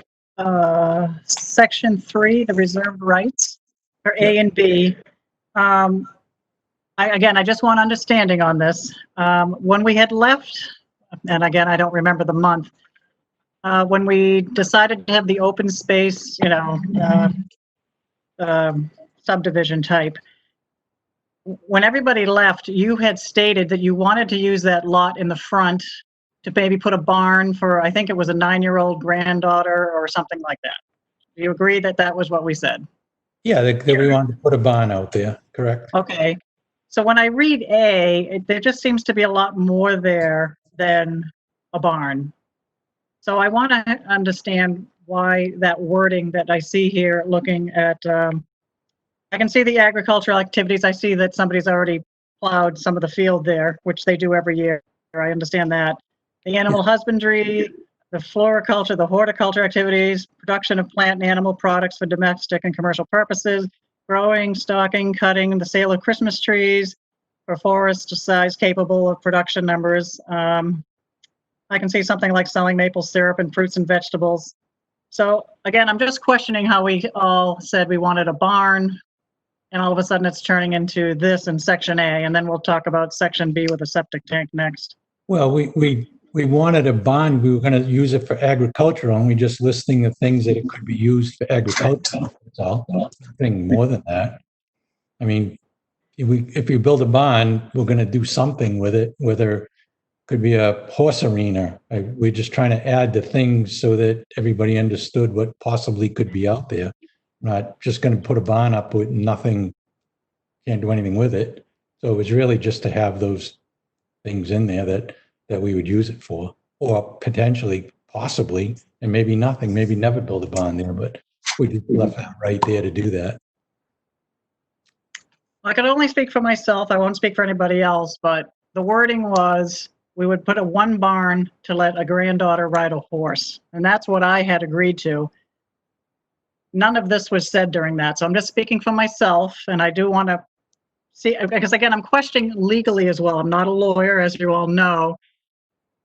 Speaker 2: section 3, the reserved rights for A and B. Again, I just want understanding on this. When we had left, and again, I don't remember the month, when we decided to have the open space, subdivision type, when everybody left, you had stated that you wanted to use that lot in the front to maybe put a barn for, I think it was a 9-year-old granddaughter or something like that. Do you agree that that was what we said?
Speaker 7: Yeah, that we wanted to put a barn out there, correct?
Speaker 2: Okay. So when I read A, there just seems to be a lot more there than a barn. So I want to understand why that wording that I see here looking at, I can see the agricultural activities. I see that somebody's already plowed some of the field there, which they do every year. I understand that. The animal husbandry, the floriculture, the horticulture activities, production of plant and animal products for domestic and commercial purposes, growing, stocking, cutting, the sale of Christmas trees for forest size capable of production numbers. I can see something like selling maple syrup and fruits and vegetables. So again, I'm just questioning how we all said we wanted a barn, and all of a sudden it's turning into this in section A, and then we'll talk about section B with a septic tank next.
Speaker 7: Well, we wanted a barn. We were going to use it for agricultural, and we just listing the things that it could be used for agriculture. That's all. Nothing more than that. I mean, if you build a barn, we're going to do something with it, whether it could be a horse arena. We're just trying to add the things so that everybody understood what possibly could be out there. Not just going to put a barn up with nothing, can't do anything with it. So it was really just to have those things in there that we would use it for, or potentially, possibly, and maybe nothing, maybe never build a barn there, but we just left that right there to do that.
Speaker 2: I can only speak for myself. I won't speak for anybody else, but the wording was we would put one barn to let a granddaughter ride a horse. And that's what I had agreed to. None of this was said during that. So I'm just speaking for myself, and I do want to see, because again, I'm questioning legally as well. I'm not a lawyer, as you all know,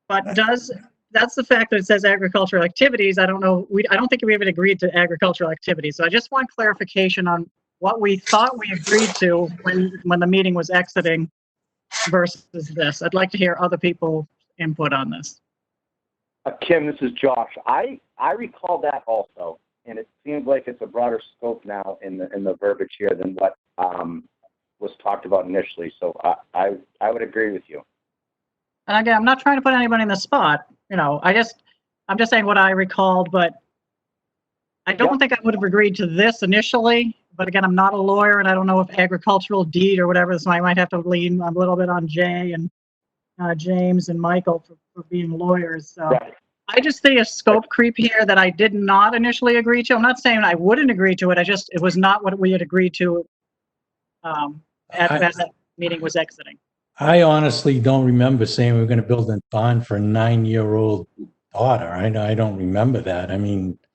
Speaker 2: but does that's the fact that it says agricultural activities. I don't know, I don't think we even agreed to agricultural activities. So I just want clarification on what we thought we agreed to when the meeting was exiting versus this. I'd like to hear other people's input on this.
Speaker 4: Kim, this is Josh. I recall that also, and it seems like it's a broader scope now in the verbiage here than what was talked about initially. So I would agree with you.
Speaker 2: And again, I'm not trying to put anybody in the spot, you know, I'm just saying what I recalled, but I don't think I would have agreed to this initially. But again, I'm not a lawyer and I don't know if agricultural deed or whatever, so I might have to lean a little bit on Jay and James and Michael for being lawyers. So
Speaker 4: Right.
Speaker 2: I just see a scope creep here that I did not initially agree to. I'm not saying I wouldn't agree to it. It was not what we had agreed to as that meeting was exiting.
Speaker 7: I honestly don't remember saying we were going to build a barn for a 9-year-old daughter. I don't remember that. I mean, I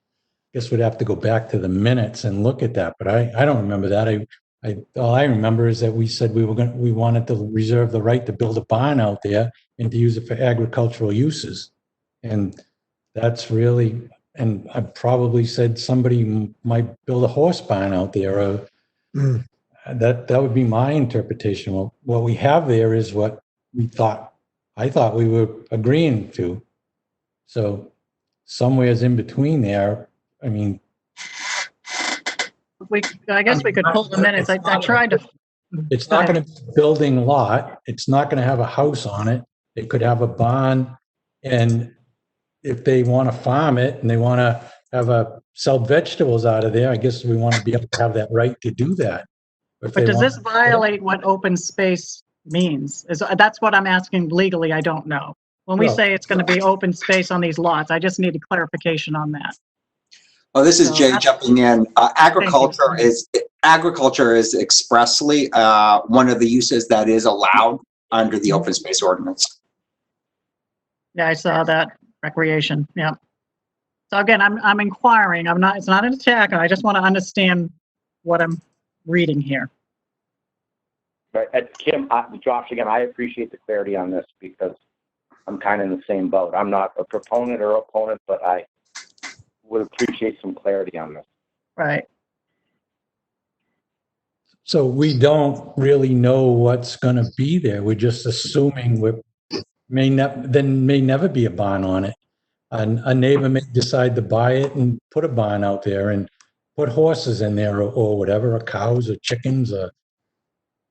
Speaker 7: guess we'd have to go back to the minutes and look at that, but I don't remember that. All I remember is that we said we wanted to reserve the right to build a barn out there and to use it for agricultural uses. And that's really, and I probably said somebody might build a horse barn out there. Or that would be my interpretation. Well, what we have there is what I thought we were agreeing to. So somewhere's in between there. I mean,
Speaker 2: I guess we could pull the minutes. I tried to.
Speaker 7: it's not going to be a building lot. It's not going to have a house on it. It could have a barn, and if they want to farm it and they want to sell vegetables out of there, I guess we want to be able to have that right to do that.
Speaker 2: But does this violate what open space means? That's what I'm asking legally. I don't know. When we say it's going to be open space on these lots, I just need a clarification on that.
Speaker 10: Oh, this is Jay jumping in. Agriculture is expressly one of the uses that is allowed under the open space ordinance.
Speaker 2: Yeah, I saw that. Recreation. Yeah. So again, I'm inquiring. It's not an attack. I just want to understand what I'm reading here.
Speaker 4: Right. Kim, Josh, again, I appreciate the clarity on this because I'm kind of in the same boat. I'm not a proponent or opponent, but I would appreciate some clarity on this.
Speaker 2: Right.
Speaker 7: So we don't really know what's going to be there. We're just assuming may never be a barn on it. A neighbor may decide to buy it and put a barn out there and put horses in there or whatever, or cows or chickens, or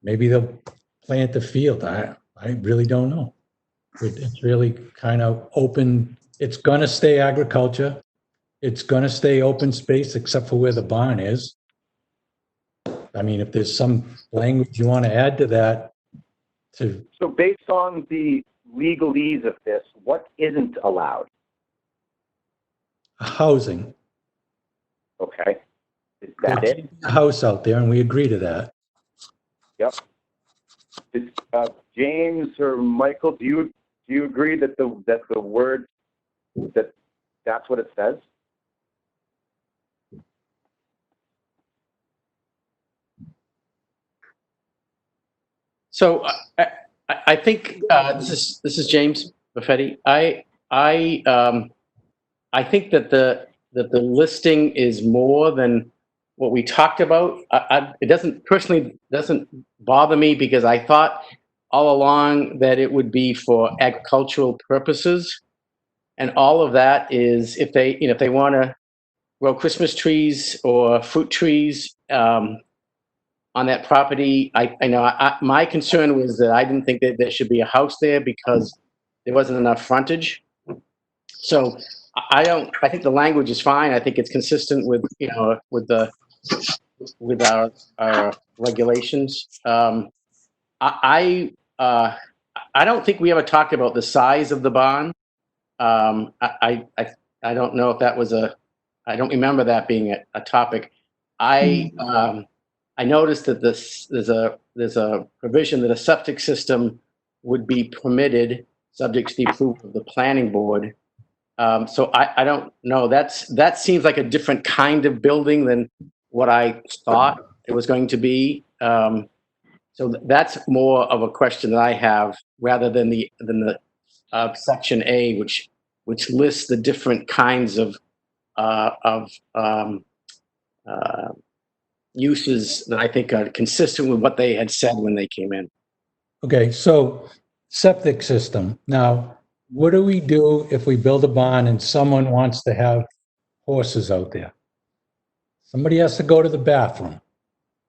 Speaker 7: maybe they'll plant the field. I really don't know. It's really kind of open. It's going to stay agriculture. It's going to stay open space except for where the barn is. I mean, if there's some language you want to add to that.
Speaker 4: So based on the legalese of this, what isn't allowed?
Speaker 7: Housing.
Speaker 4: Okay. Is that it?
Speaker 7: A house out there, and we agree to that.
Speaker 4: Yep. James or Michael, do you agree that the word that's what it says?
Speaker 9: So I think this is James Buffetti. I think that the listing is more than what we talked about. It doesn't bother me because I thought all along that it would be for agricultural purposes, and all of that is if they want to grow Christmas trees or fruit trees on that property. My concern was that I didn't think that there should be a house there because there wasn't enough frontage. So I think the language is fine. I think it's consistent with our regulations. I don't think we ever talked about the size of the barn. I don't know if that was I don't remember that being a topic. I noticed that there's a provision that a septic system would be permitted subject to the approval of the planning board. So I don't know. That seems like a different kind of building than what I thought it was going to be. So that's more of a question that I have rather than the section A, which which lists the different kinds of uses that I think are consistent with what they had said when they came in.
Speaker 7: Okay, so septic system. Now, what do we do if we build a barn and someone wants to have horses out there? Somebody has to go to the bathroom.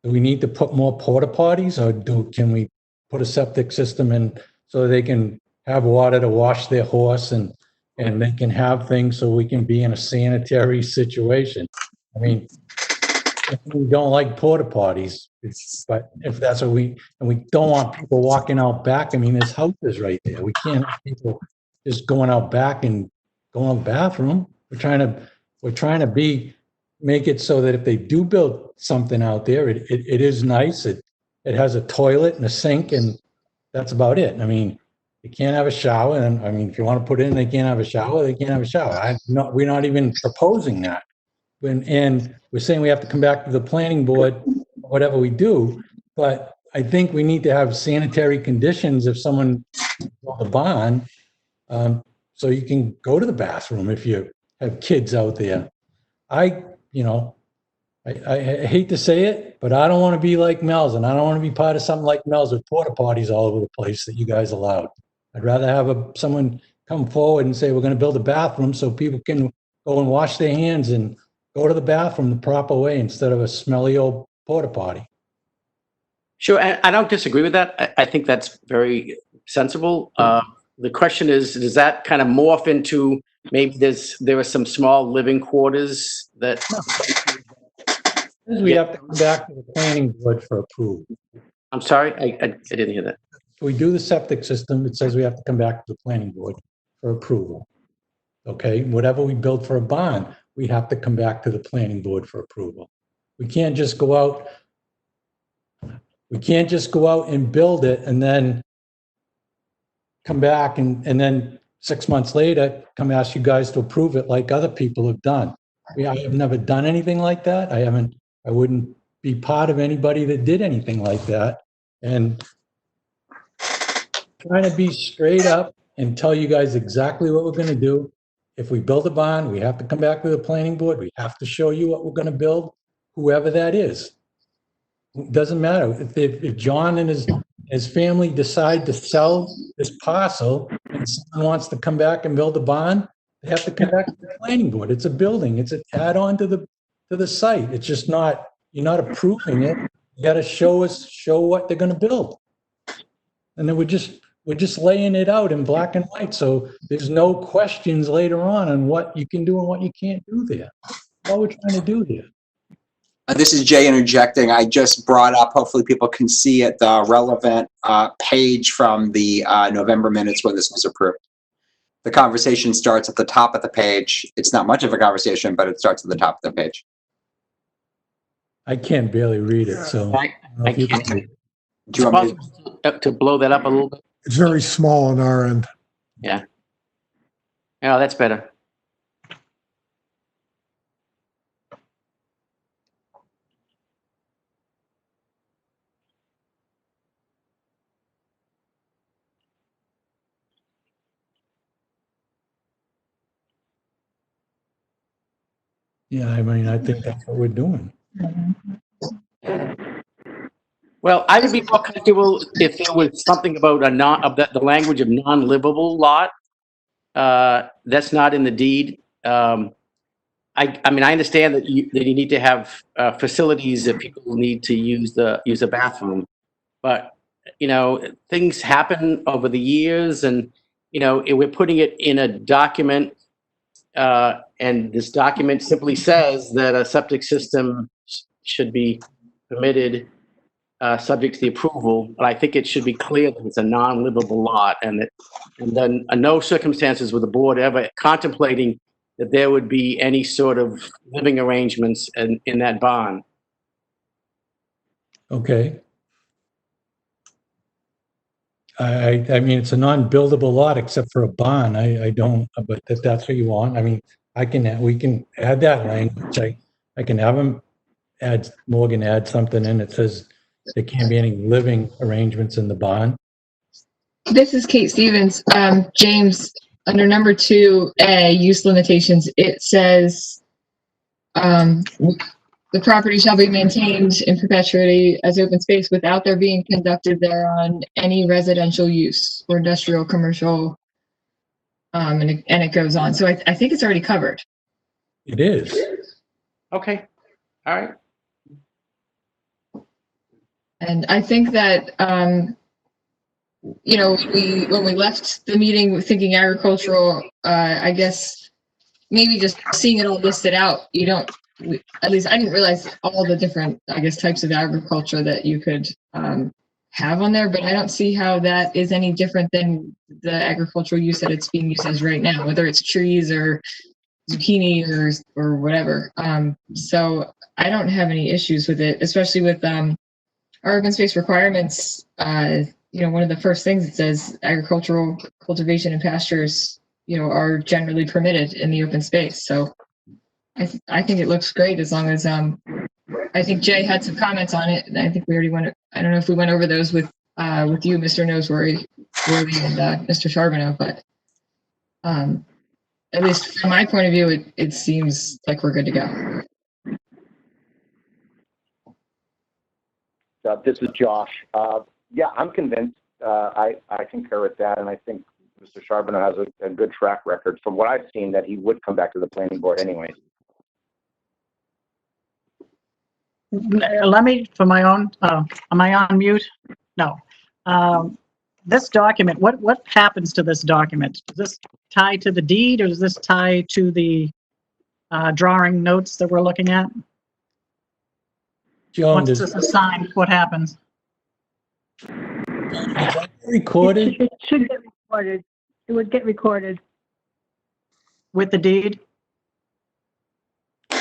Speaker 7: Do we need to put more porta potties, or can we put a septic system in so they can have water to wash their horse and they can have things so we can be in a sanitary situation? I mean, we don't like porta potties, but if that's what we don't want people walking out back. I mean, there's houses right there. We can't have people just going out back and going to the bathroom. We're trying to make it so that if they do build something out there, it is nice. It has a toilet and a sink, and that's about it. I mean, they can't have a shower, and I mean, if you want to put in, they can't have a shower. They can't have a shower. We're not even proposing that. And we're saying we have to come back to the planning board, whatever we do, but I think we need to have sanitary conditions if someone builds a barn, so you can go to the bathroom if you have kids out there. I hate to say it, but I don't want to be like Mel's, and I don't want to be part of something like Mel's with porta potties all over the place that you guys allowed. I'd rather have someone come forward and say, we're going to build a bathroom so people can go and wash their hands and go to the bathroom the proper way instead of a smelly old porta potty.
Speaker 9: Sure, and I don't disagree with that. I think that's very sensible. The question is, does that kind of morph into maybe there are some small living quarters that?
Speaker 7: We have to come back to the planning board for approval.
Speaker 9: I'm sorry, I didn't hear that.
Speaker 7: If we do the septic system, it says we have to come back to the planning board for approval. Okay, whatever we build for a barn, we have to come back to the planning board for approval. We can't just go out and build it and then come back and then 6 months later, come ask you guys to approve it like other people have done. I have never done anything like that. I wouldn't be part of anybody that did anything like that. And trying to be straight up and tell you guys exactly what we're going to do. If we build a barn, we have to come back to the planning board. We have to show you what we're going to build, whoever that is. It doesn't matter. If John and his family decide to sell this parcel and someone wants to come back and build a barn, they have to come back to the planning board. It's a building. It's an add-on to the site. It's just not, you're not approving it. You got to show what they're going to build. And then we're just laying it out in black and white. So there's no questions later on what you can do and what you can't do there. That's all we're trying to do here.
Speaker 10: This is Jay interjecting. I just brought up, hopefully people can see it, the relevant page from the November minutes where this was approved. The conversation starts at the top of the page. It's not much of a conversation, but it starts at the top of the page.
Speaker 7: I can't barely read it, so.
Speaker 9: I can't.
Speaker 10: Do you want me
Speaker 9: to blow that up a little bit?
Speaker 15: It's very small on our end.
Speaker 9: Yeah. Oh, that's better.
Speaker 7: Yeah, I mean, I think that's what we're doing.
Speaker 9: Well, I would be more comfortable if there was something about the language of non-livable lot. That's not in the deed. I mean, I understand that you need to have facilities that people need to use a bathroom, but things happen over the years, and we're putting it in a document, and this document simply says that a septic system should be permitted, subject to the approval, but I think it should be clear that it's a non-livable lot, and then no circumstances with the board ever contemplating that there would be any sort of living arrangements in that barn.
Speaker 7: Okay. I mean, it's a non-buildable lot except for a barn. I don't, but if that's what you want, I mean, we can add that language. I can have Morgan add something in that says there can't be any living arrangements in the barn.
Speaker 6: This is Kate Stevens. James, under number 2A, use limitations, it says, the property shall be maintained in perpetuity as open space without there being conducted thereon any residential use or industrial, commercial, and it goes on. So I think it's already covered.
Speaker 7: It is.
Speaker 9: Okay, all right.
Speaker 6: And I think that, you know, when we left the meeting thinking agricultural, I guess maybe just seeing it all listed out, you don't, at least I didn't realize all the different, I guess, types of agriculture that you could have on there, but I don't see how that is any different than the agricultural use that it's being used as right now, whether it's trees or zucchini or whatever. So I don't have any issues with it, especially with our open space requirements. You know, one of the first things it says agricultural cultivation and pastures, you know, are generally permitted in the open space. So I think it looks great as long as, I think Jay had some comments on it, and I think we already went, I don't know if we went over those with you, Mr. Noseworthy and Mr. Charbonneau, but at least from my point of view, it seems like we're good to go.
Speaker 4: This is Josh. Yeah, I'm convinced. I concur with that, and I think Mr. Charbonneau has a good track record from what I've seen that he would come back to the planning board anyways.
Speaker 2: Let me, for my own, am I on mute? No. This document, what happens to this document? Is this tied to the deed, or is this tied to the drawing notes that we're looking at?
Speaker 7: Joan,
Speaker 2: Once
Speaker 7: does
Speaker 2: this is signed, what happens?
Speaker 7: that recorded?
Speaker 8: It should get recorded. It would get recorded.
Speaker 2: With the deed?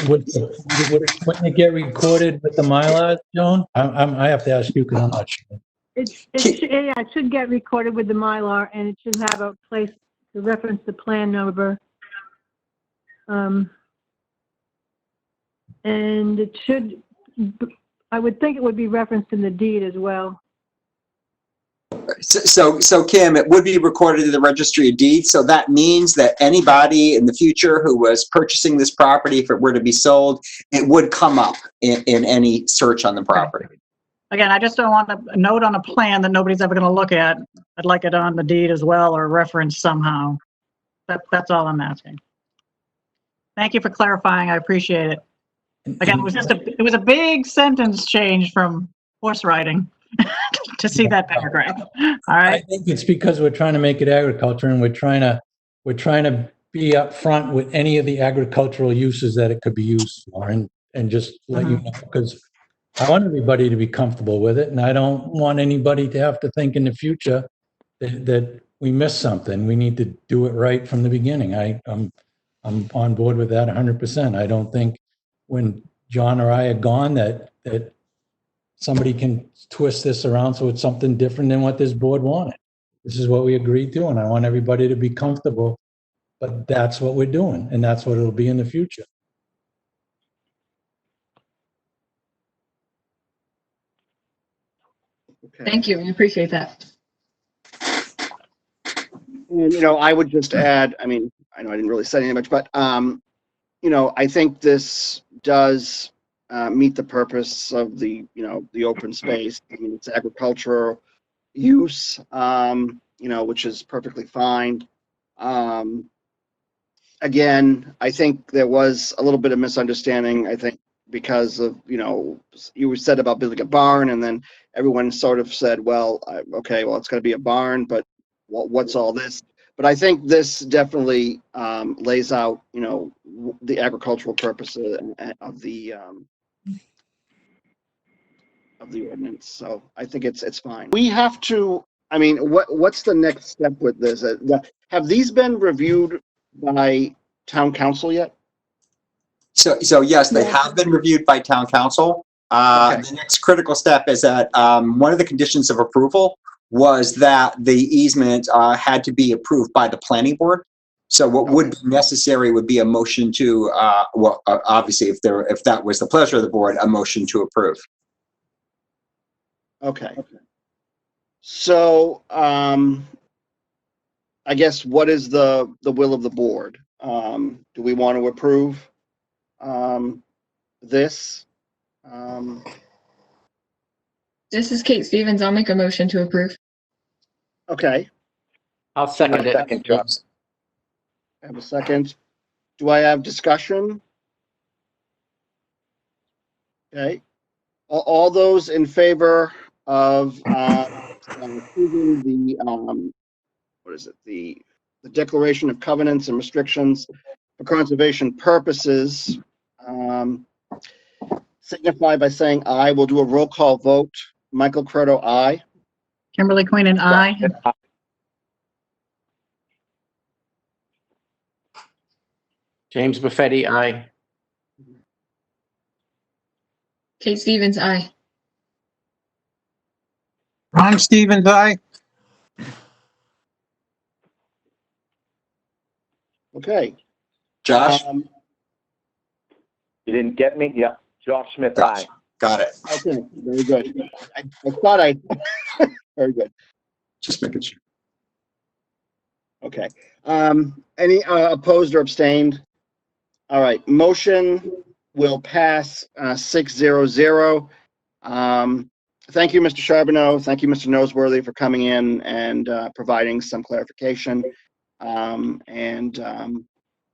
Speaker 7: Wouldn't it get recorded with the Mylar, Joan? I have to ask you because I'm not sure.
Speaker 8: Yeah, it should get recorded with the Mylar, and it should have a place to reference the plan number. And it should, I would think it would be referenced in the deed as well.
Speaker 10: So Kim, it would be recorded in the registry of deeds. So that means that anybody in the future who was purchasing this property, if it were to be sold, it would come up in any search on the property.
Speaker 2: Again, I just don't want a note on a plan that nobody's ever going to look at. I'd like it on the deed as well, or referenced somehow. That's all I'm asking. Thank you for clarifying. I appreciate it. Again, it was a big sentence change from horse riding to see that paragraph. All right.
Speaker 7: I think it's because we're trying to make it agriculture, and we're trying to be upfront with any of the agricultural uses that it could be used for, and just let you know, because I want everybody to be comfortable with it, and I don't want anybody to have to think in the future that we missed something. We need to do it right from the beginning. I'm on board with that 100%. I don't think when John or I are gone that somebody can twist this around so it's something different than what this board wanted. This is what we agreed to, and I want everybody to be comfortable, but that's what we're doing, and that's what it'll be in the future.
Speaker 1: Okay.
Speaker 6: Thank you. We appreciate that.
Speaker 1: And, you know, I would just add, I mean, I know I didn't really say anything much, but, you know, I think this does meet the purpose of the, you know, the open space. I mean, it's agricultural use, you know, which is perfectly fine. Again, I think there was a little bit of misunderstanding, I think, because of, you know, you said about building a barn, and then everyone sort of said, well, okay, well, it's going to be a barn, but what's all this? But I think this definitely lays out, you know, the agricultural purpose of the ordinance. So I think it's fine. We have to, I mean, what's the next step with this? Have these been reviewed by town council yet?
Speaker 10: So yes, they have been reviewed by town council.
Speaker 1: Okay.
Speaker 10: The next critical step is that one of the conditions of approval was that the easement had to be approved by the planning board. So what would be necessary would be a motion to, well, obviously, if that was the pleasure of the board, a motion to approve.
Speaker 1: Okay. So, I guess, what is the will of the board? Do we want to approve this?
Speaker 6: This is Kate Stevens. I'll make a motion to approve.
Speaker 1: Okay,
Speaker 9: I'll second it.
Speaker 4: Second, Josh.
Speaker 1: I have a second. Do I have discussion? Okay. All those in favor of approving the what is it? The declaration of covenants and restrictions for conservation purposes, signify by saying aye. We'll do a roll call vote. Michael Credo, aye.
Speaker 2: Kimberly Queen and I.
Speaker 9: James Buffetti, aye.
Speaker 6: Kate Stevens, aye.
Speaker 3: Ron Stevens, aye.
Speaker 1: Okay.
Speaker 10: Josh?
Speaker 1: Um,
Speaker 4: You didn't get me? Yeah. Josh Smith, aye.
Speaker 10: Got it.
Speaker 1: Okay, very good. I thought I, very good.
Speaker 10: Just making sure.
Speaker 1: Okay. Any opposed or abstained? All right, motion will pass 6-0-0. Thank you, Mr. Charbonneau. Thank you, Mr. Noseworthy, for coming in and providing some clarification.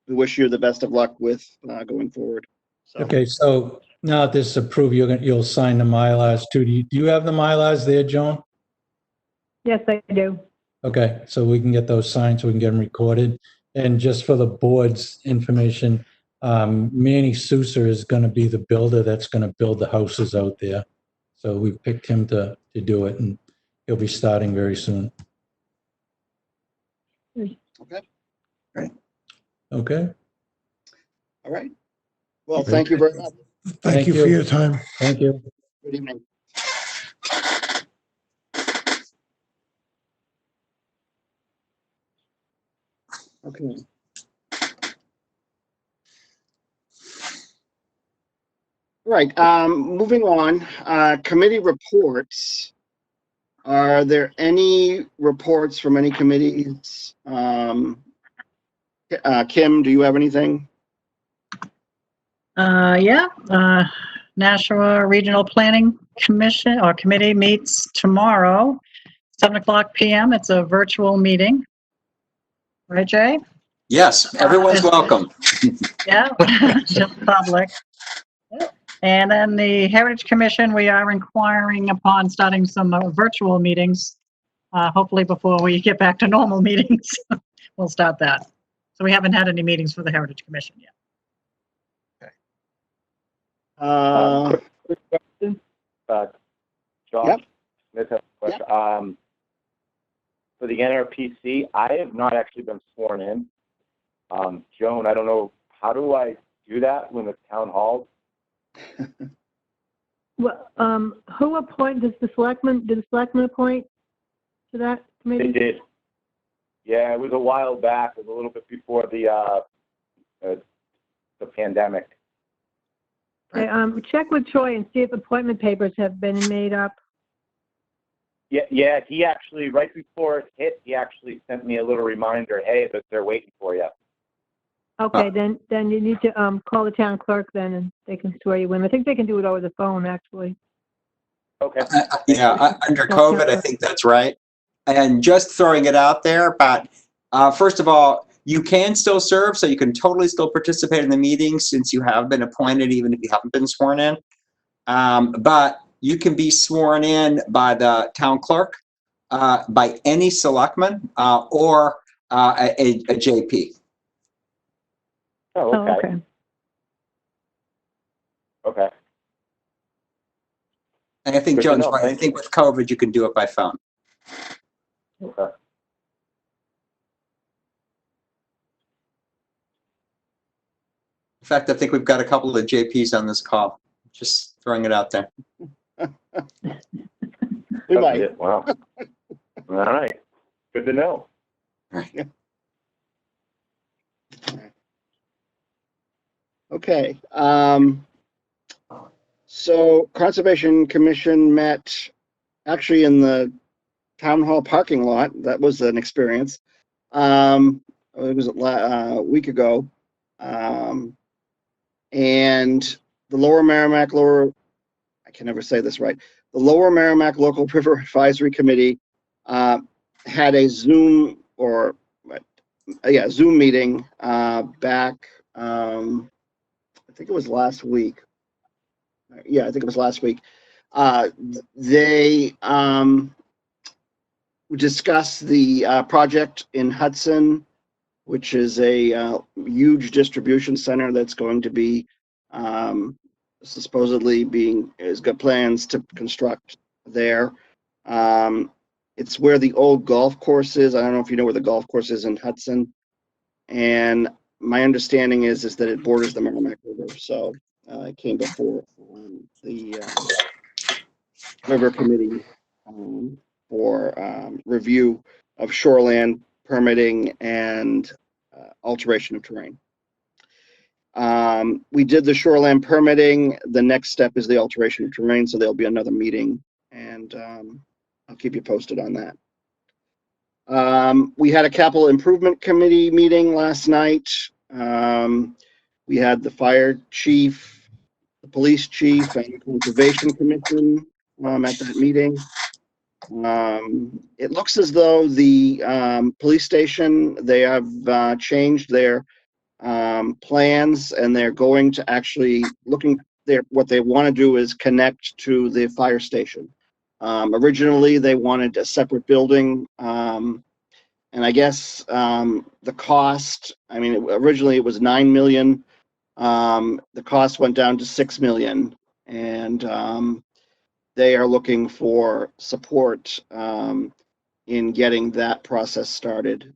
Speaker 1: We wish you the best of luck with going forward. So.
Speaker 7: Okay, so now that this is approved, you'll sign the Mylars too. Do you have the Mylars there, Joan?
Speaker 8: Yes, I do.
Speaker 7: Okay, so we can get those signed so we can get them recorded. And just for the board's information, Manny Sousa is going to be the builder that's going to build the houses out there. So we picked him to do it, and he'll be starting very soon.
Speaker 1: Okay.
Speaker 10: Right.
Speaker 7: Okay.
Speaker 1: All right. Well, thank you very much.
Speaker 15: Thank you for your time.
Speaker 7: Thank you.
Speaker 1: Good evening. Okay. Right, moving on, committee reports. Are there any reports from any committees? Kim, do you have anything?
Speaker 2: Yeah, Nashua Regional Planning Commission or Committee meets tomorrow, 7:00 PM. It's a virtual meeting. Right, Jay?
Speaker 10: Yes, everyone's welcome.
Speaker 2: Yeah, just public. And then the Heritage Commission, we are inquiring upon starting some virtual meetings, hopefully before we get back to normal meetings. We'll start that. So we haven't had any meetings for the Heritage Commission yet.
Speaker 4: Quick question. Josh
Speaker 1: Yep.
Speaker 4: Smith has a question. For the NRPC, I have not actually been sworn in. Joan, I don't know, how do I do that when the town hall?
Speaker 8: Well, who did the selectmen appoint to that
Speaker 4: They
Speaker 8: committee?
Speaker 4: did. Yeah, it was a while back. It was a little bit before the pandemic.
Speaker 8: Okay, check with Troy and see if appointment papers have been made up.
Speaker 4: Yeah, he actually, right before it hit, he actually sent me a little reminder, hey, that they're waiting for you.
Speaker 8: Okay, then you need to call the town clerk then, and they can swear you in. I think they can do it over the phone, actually.
Speaker 4: Okay.
Speaker 10: Under COVID, I think that's right. And just throwing it out there, but first of all, you can still serve, so you can totally still participate in the meeting since you have been appointed, even if you haven't been sworn in. But you can be sworn in by the town clerk, by any selectman, or a JP.
Speaker 4: Oh,
Speaker 8: Oh,
Speaker 4: okay.
Speaker 8: okay.
Speaker 4: Okay.
Speaker 10: And I think
Speaker 4: Good to
Speaker 10: Joan's
Speaker 4: know.
Speaker 10: right. I
Speaker 4: Thank
Speaker 10: think with COVID, you can do it by phone.
Speaker 4: Okay.
Speaker 10: In fact, I think we've got a couple of JPs on this call. Just throwing it out there.
Speaker 1: We might.
Speaker 4: It. Wow. All right. Good to know.
Speaker 1: Okay. So Conservation Commission met actually in the town hall parking lot. That was an experience. It was a week ago. And the I can never say this right. The Lower Merrimack Local River Advisory Committee had a Zoom Zoom meeting back, I think it was last week. Yeah, I think it was last week. They discussed the project in Hudson, which is a huge distribution center that's going to be supposedly has got plans to construct there. It's where the old golf course is. I don't know if you know where the golf course is in Hudson. And my understanding is that it borders the Merrimack River. So it came before the River Committee for review of shoreland permitting and alteration of terrain. We did the shoreland permitting. The next step is the alteration of terrain. So there'll be another meeting, and I'll keep you posted on that. We had a capital improvement committee meeting last night. We had the fire chief, the police chief, and conservation commission at that meeting. It looks as though the police station, they have changed their plans, and they're going to actually what they want to do is connect to the fire station. Originally, they wanted a separate building, and I guess the cost, I mean, originally it was $9 million. The cost went down to $6 million, and they are looking for support in getting that process started.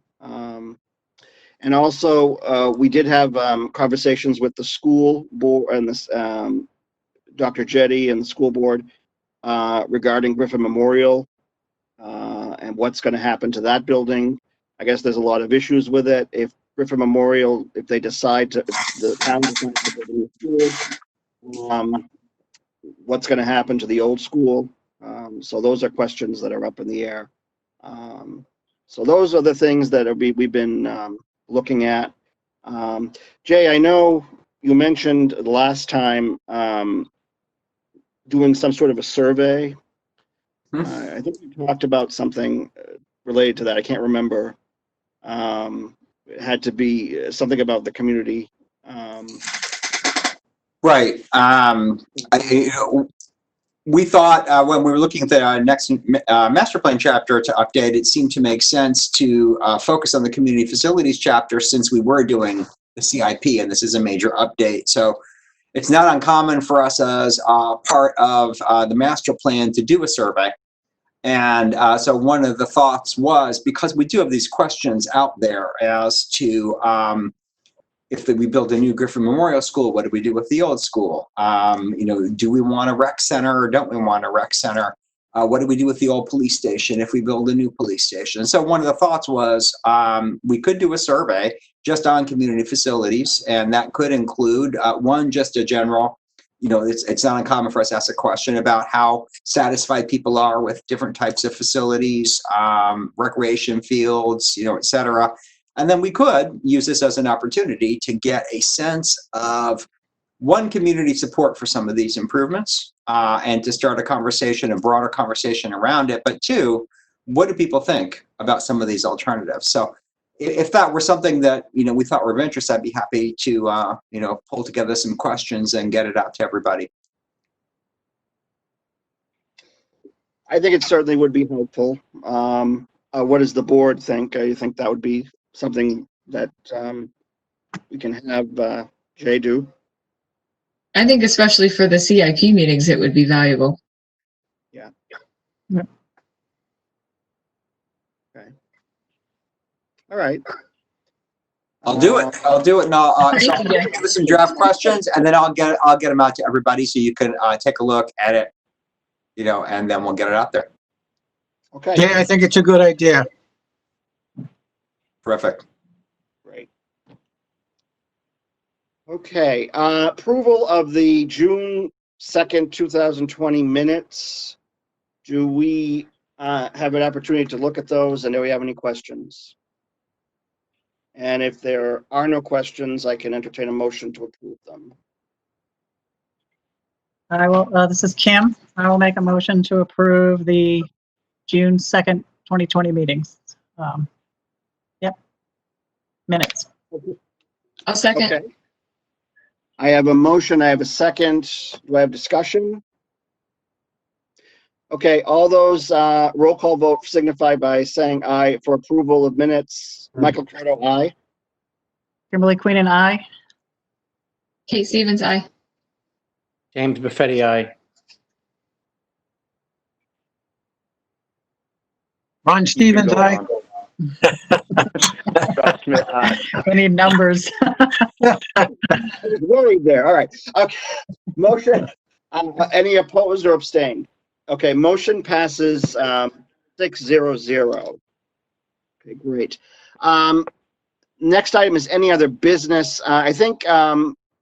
Speaker 1: And also, we did have conversations with the school board and this Dr. Jetty and the school board regarding Griffin Memorial and what's going to happen to that building. I guess there's a lot of issues with it. If Griffin Memorial, if they decide to, if the town decides to build a new school, what's going to happen to the old school? So those are questions that are up in the air. So those are the things that we've been looking at. Jay, I know you mentioned the last time doing some sort of a survey. I think you talked about something related to that. I can't remember. It had to be something about the community.
Speaker 10: Right. We thought when we were looking at the next master plan chapter to update, it seemed to make sense to focus on the community facilities chapter since we were doing the CIP, and this is a major update. So it's not uncommon for us as part of the master plan to do a survey. And so one of the thoughts was, because we do have these questions out there as to if we build a new Griffin Memorial School, what do we do with the old school? Do we want a rec center or don't we want a rec center? What do we do with the old police station if we build a new police station? So one of the thoughts was we could do a survey just on community facilities, and that could include just a general, it's not uncommon for us to ask a question about how satisfied people are with different types of facilities, recreation fields, et cetera. And then we could use this as an opportunity to get a sense of, one, community support for some of these improvements, and to start a conversation, a broader conversation around it. But two, what do people think about some of these alternatives? So if that were something that, we thought were of interest, I'd be happy to, pull together some questions and get it out to everybody.
Speaker 1: I think it certainly would be helpful. What does the board think? You think that would be something that we can have Jay do?
Speaker 6: I think especially for the CIP meetings, it would be valuable.
Speaker 1: Yeah.
Speaker 2: Yeah.
Speaker 1: Okay. All right.
Speaker 10: I'll do it. And I'll so I'll give us some draft questions, and then I'll get them out to everybody so you can take a look at it, and then we'll get it out there.
Speaker 1: Okay.
Speaker 3: Yeah, I think it's a good idea.
Speaker 10: Terrific.
Speaker 1: Great. Okay. Approval of the June 2nd, 2020 minutes. Do we have an opportunity to look at those, and do we have any questions? And if there are no questions, I can entertain a motion to approve them.
Speaker 2: This is Kim. I will make a motion to approve the June 2nd, 2020 meetings. Yep. Minutes.
Speaker 6: I'll second.
Speaker 1: Okay. I have a motion. I have a second. Do I have discussion? Okay, all those roll call vote signify by saying aye for approval of minutes. Michael Credo, aye.
Speaker 2: Kimberly Queen and I.
Speaker 6: Kate Stevens, aye.
Speaker 9: James Buffetti, aye.
Speaker 3: Ron Stevens,
Speaker 4: go
Speaker 3: aye.
Speaker 4: on. Josh Smith, aye.
Speaker 2: We need numbers.
Speaker 1: I was worried there. All right. Okay. Motion. Any opposed or abstained? Okay. Motion passes 6-0-0. Okay. Great. Next item is any other business. I think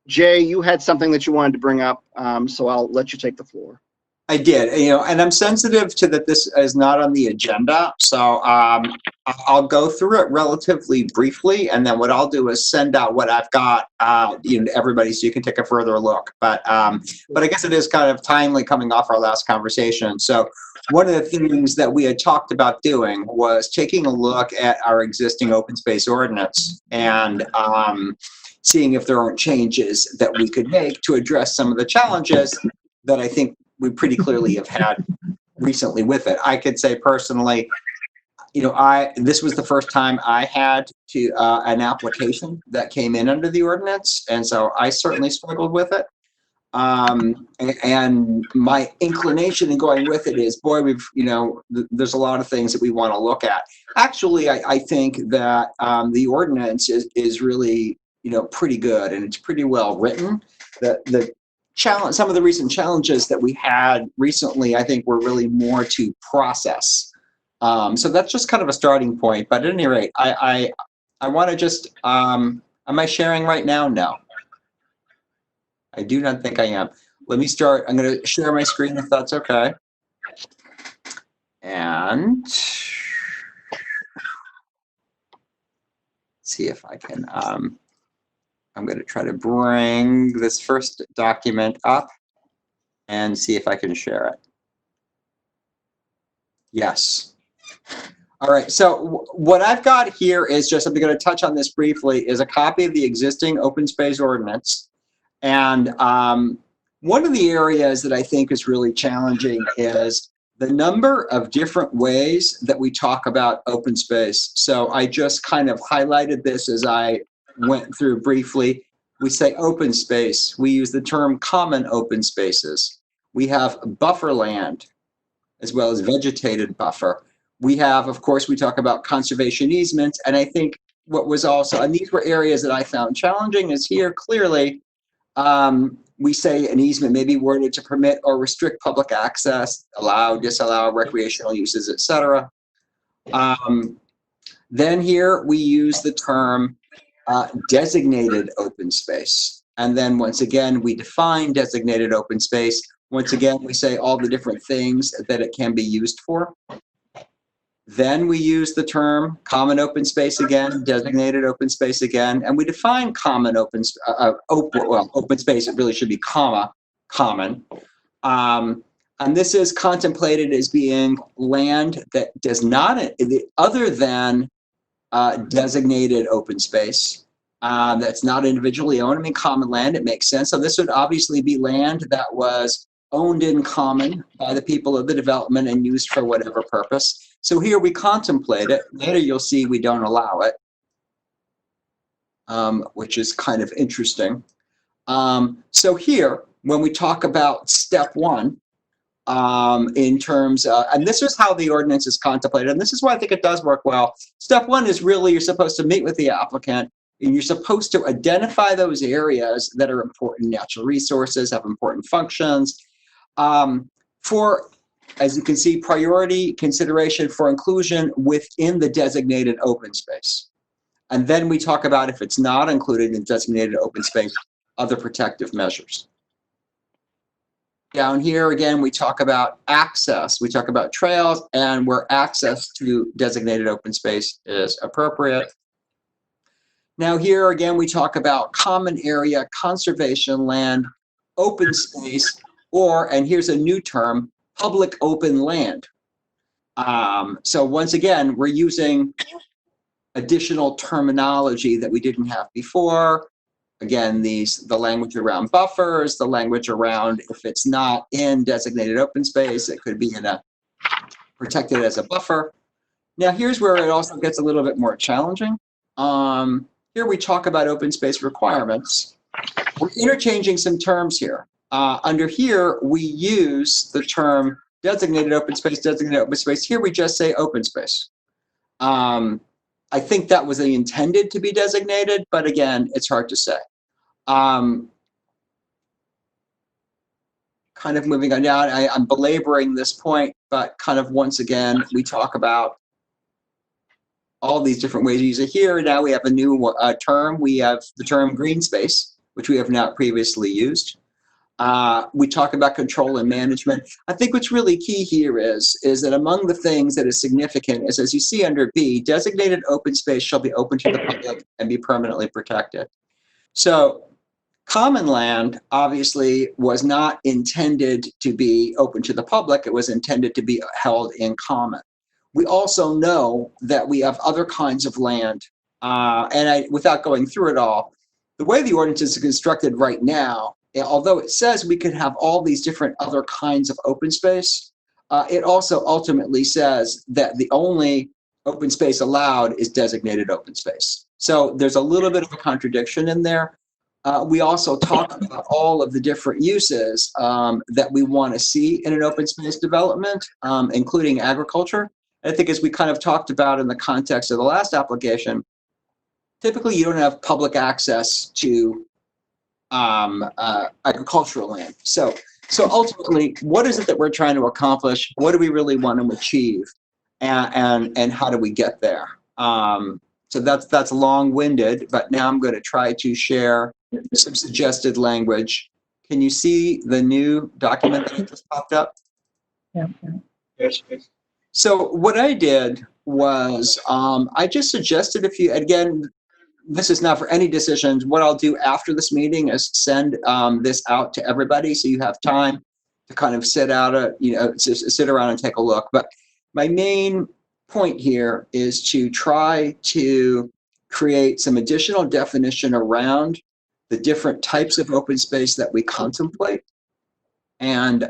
Speaker 1: Jay, you had something that you wanted to bring up, so I'll let you take the floor.
Speaker 10: I did, and I'm sensitive to that this is not on the agenda, so I'll go through it relatively briefly, and then what I'll do is send out what I've got, to everybody, so you can take a further look. But I guess it is kind of timely coming off our last conversation. So one of the things that we had talked about doing was taking a look at our existing open space ordinance and seeing if there aren't changes that we could make to address some of the challenges that I think we pretty clearly have had recently with it. I could say personally, this was the first time I had to an application that came in under the ordinance, and so I certainly struggled with it. And my inclination in going with it is, boy, there's a lot of things that we want to look at. Actually, I think that the ordinance is really, pretty good, and it's pretty well written. Some of the recent challenges that we had recently, I think, were really more to process. So that's just kind of a starting point. But at any rate, I want to just, am I sharing right now? No. I do not think I am. Let me start. I'm going to share my screen if that's okay. And see if I can, I'm going to try to bring this first document up and see if I can share it. Yes. All right. So what I've got here is just, I'm going to touch on this briefly, is a copy of the existing open space ordinance. And one of the areas that I think is really challenging is the number of different ways that we talk about open space. So I just kind of highlighted this as I went through briefly. We say open space. We use the term common open spaces. We have buffer land as well as vegetated buffer. We have, of course, we talk about conservation easements. And I think what was also, and these were areas that I found challenging, is here clearly we say an easement may be worded to permit or restrict public access, allow, disallow recreational uses, etc. Then here we use the term designated open space. And then once again, we define designated open space. Once again, we say all the different things that it can be used for. Then we use the term common open space again, designated open space again, and we define common open space, it really should be common. And this is contemplated as being land that does not, other than designated open space, that's not individually owned. I mean, common land, it makes sense. So this would obviously be land that was owned in common by the people of the development and used for whatever purpose. So here we contemplate it. Later you'll see we don't allow it, which is kind of interesting. So here, when we talk about step one, in terms of, and this is how the ordinance is contemplated, and this is why I think it does work well. Step one is really, you're supposed to meet with the applicant, and you're supposed to identify those areas that are important natural resources, have important functions, for, as you can see, priority consideration for inclusion within the designated open space. And then we talk about, if it's not included in designated open space, other protective measures. Down here, again, we talk about access. We talk about trails and where access to designated open space is appropriate. Now here again, we talk about common area, conservation land, open space, or, and here's a new term, public open land. So once again, we're using additional terminology that we didn't have before. Again, the language around buffers, the language around if it's not in designated open space, it could be in a protected as a buffer. Now here's where it also gets a little bit more challenging. Here we talk about open space requirements. We're interchanging some terms here. Under here, we use the term designated open space, designated open space. Here we just say open space. I think that was intended to be designated, but again, it's hard to say. Kind of moving on down, I'm belaboring this point, but kind of once again, we talk about all these different ways to use it. Here now we have a new term. We have the term green space, which we have not previously used. We talk about control and management. I think what's really key here is that among the things that is significant is, as you see under B, designated open space shall be open to the public and be permanently protected. So common land obviously was not intended to be open to the public. It was intended to be held in common. We also know that we have other kinds of land, without going through it all, the way the ordinance is constructed right now, although it says we could have all these different other kinds of open space, it also ultimately says that the only open space allowed is designated open space. So there's a little bit of a contradiction in there. We also talk about all of the different uses that we want to see in an open space development, including agriculture. I think as we kind of talked about in the context of the last application, typically you don't have public access to agricultural land. So ultimately, what is it that we're trying to accomplish? What do we really want to achieve? And how do we get there? So that's long-winded, but now I'm going to try to share some suggested language. Can you see the new document that just popped up?
Speaker 2: Yeah.
Speaker 10: Yes. So what I did was I just suggested a few, again, this is not for any decisions. What I'll do after this meeting is send this out to everybody so you have time to kind of sit around and take a look. But my main point here is to try to create some additional definition around the different types of open space that we contemplate. And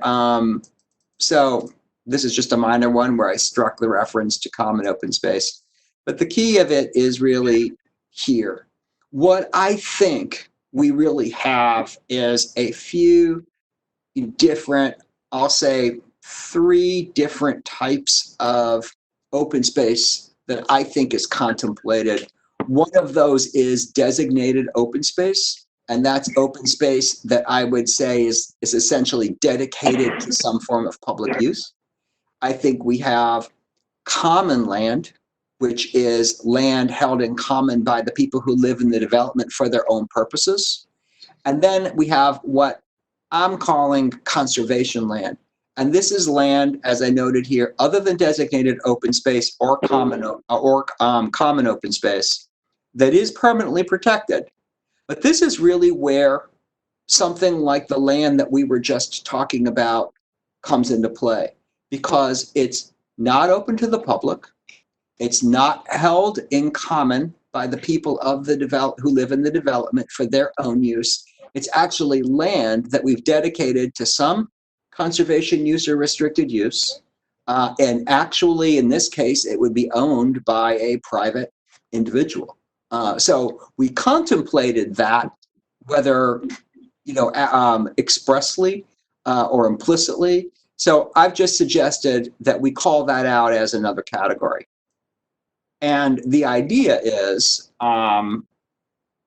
Speaker 10: so this is just a minor one where I struck the reference to common open space. But the key of it is really here. What I think we really have is a few different, I'll say 3 different types of open space that I think is contemplated. One of those is designated open space, and that's open space that I would say is essentially dedicated to some form of public use. I think we have common land, which is land held in common by the people who live in the development for their own purposes. And then we have what I'm calling conservation land. And this is land, as I noted here, other than designated open space or common open space that is permanently protected. But this is really where something like the land that we were just talking about comes into play, because it's not open to the public. It's not held in common by the people of the who live in the development for their own use. It's actually land that we've dedicated to some conservation use or restricted use. And actually, in this case, it would be owned by a private individual. So we contemplated that, whether expressly or implicitly. So I've just suggested that we call that out as another category. And the idea is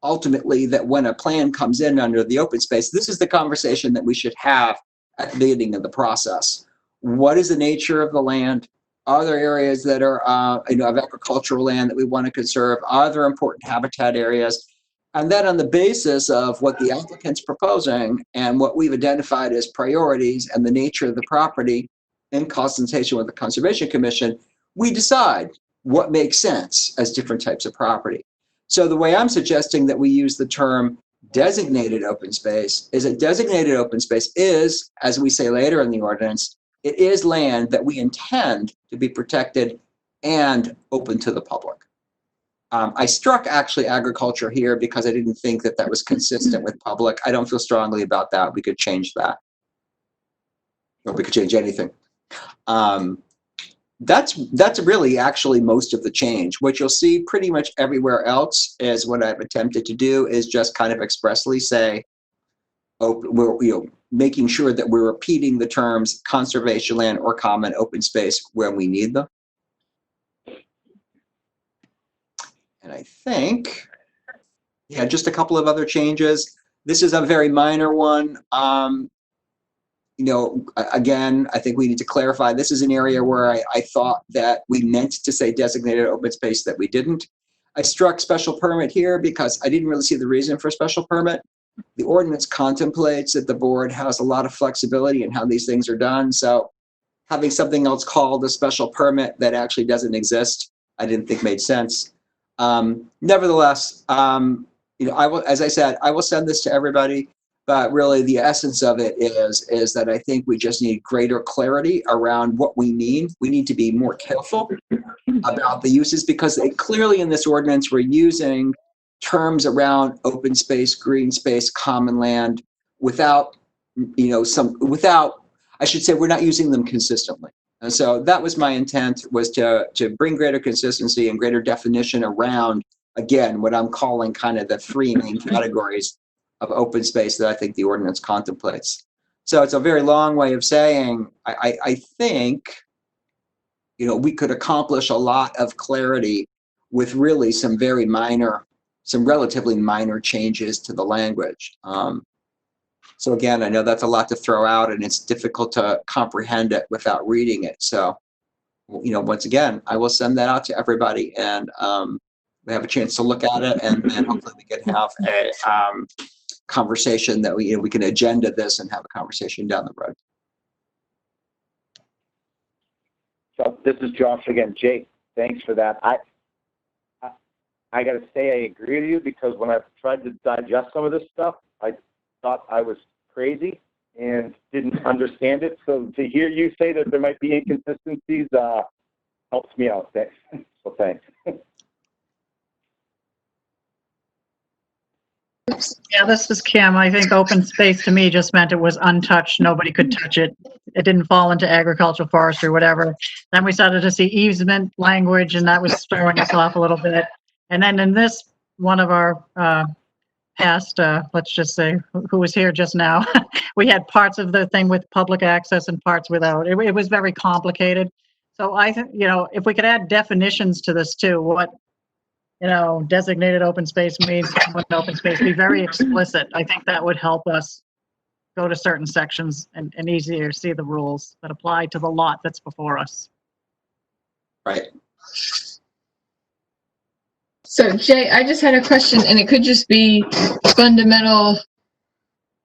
Speaker 10: ultimately that when a plan comes in under the open space, this is the conversation that we should have at the beginning of the process. What is the nature of the land? Are there areas that are of agricultural land that we want to conserve? Are there important habitat areas? And then on the basis of what the applicant's proposing and what we've identified as priorities and the nature of the property in consultation with the Conservation Commission, we decide what makes sense as different types of property. So the way I'm suggesting that we use the term designated open space is that designated open space is, as we say later in the ordinance, it is land that we intend to be protected and open to the public. I struck actually agriculture here because I didn't think that that was consistent with public. I don't feel strongly about that. We could change that. Or we could change anything. That's really actually most of the change. What you'll see pretty much everywhere else is what I've attempted to do is just kind of expressly say, we're making sure that we're repeating the terms conservation land or common open space when we need them. And I think, yeah, just a couple of other changes. This is a very minor one. Again, I think we need to clarify, this is an area where I thought that we meant to say designated open space that we didn't. I struck special permit here because I didn't really see the reason for special permit. The ordinance contemplates that the board has a lot of flexibility in how these things are done. So having something else called a special permit that actually doesn't exist, I didn't think made sense. Nevertheless, I will, as I said, I will send this to everybody. But really, the essence of it is that I think we just need greater clarity around what we mean. We need to be more careful about the uses because clearly in this ordinance we're using terms around open space, green space, common land without, I should say, we're not using them consistently. And so that was my intent, was to bring greater consistency and greater definition around, again, what I'm calling kind of the three main categories of open space that I think the ordinance contemplates. So it's a very long way of saying, I think, we could accomplish a lot of clarity with really some relatively minor changes to the language. So again, I know that's a lot to throw out and it's difficult to comprehend it without reading it. So, once again, I will send that out to everybody and we have a chance to look at it and then hopefully we can have a conversation that we can agenda this and have a conversation down the road.
Speaker 4: So this is Josh again. Jake, thanks for that. I got to say I agree with you because when I've tried to digest some of this stuff, I thought I was crazy and didn't understand it. So to hear you say that there might be inconsistencies helps me out. So thanks.
Speaker 2: Yeah, this is Kim. I think open space to me just meant it was untouched. Nobody could touch it. It didn't fall into agricultural, forestry, whatever. Then we started to see easement language, and that was throwing us off a little bit. And then in this, one of our past, let's just say, who was here just now, we had parts of the thing with public access and parts without. It was very complicated. So I think, if we could add definitions to this too, what designated open space means, common open space, be very explicit. I think that would help us go to certain sections and easier see the rules that apply to the lot that's before us.
Speaker 10: Right.
Speaker 6: So Jay, I just had a question, and it could just be fundamental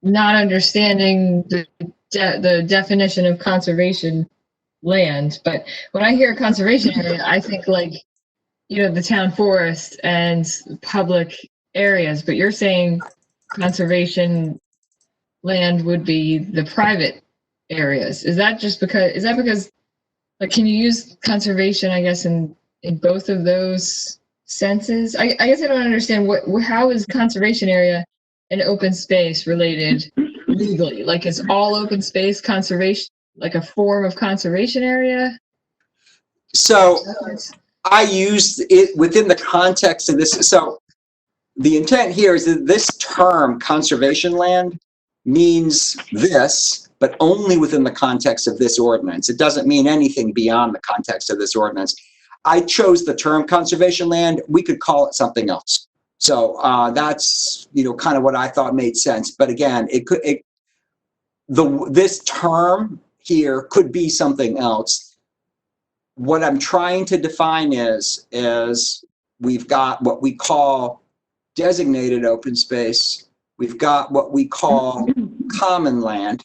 Speaker 6: not understanding the definition of conservation land. But when I hear conservation area, I think like, the town forest and public areas, but you're saying conservation land would be the private areas. Is that because like, can you use conservation, I guess, in both of those senses? I guess I don't understand how is conservation area and open space related legally? Like, is all open space conservation, like a form of conservation area?
Speaker 10: So I used it within the context of this. So the intent here is that this term conservation land means this, but only within the context of this ordinance. It doesn't mean anything beyond the context of this ordinance. I chose the term conservation land. We could call it something else. So that's, kind of what I thought made sense. But again, this term here could be something else. What I'm trying to define is we've got what we call designated open space. We've got what we call common land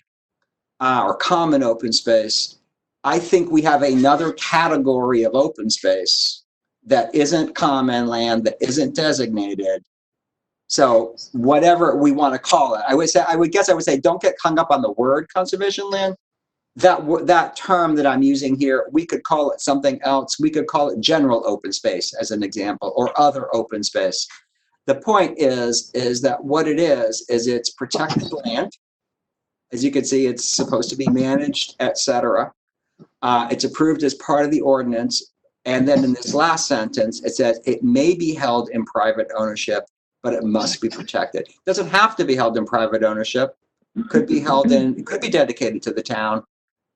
Speaker 10: or common open space. I think we have another category of open space that isn't common land, that isn't designated. So whatever we want to call it, I would say, don't get hung up on the word conservation land. That term that I'm using here, we could call it something else. We could call it general open space as an example, or other open space. The point is that what it is it's protected land. As you can see, it's supposed to be managed, etc. It's approved as part of the ordinance. And then in this last sentence, it says it may be held in private ownership, but it must be protected. It doesn't have to be held in private ownership. Could be dedicated to the town,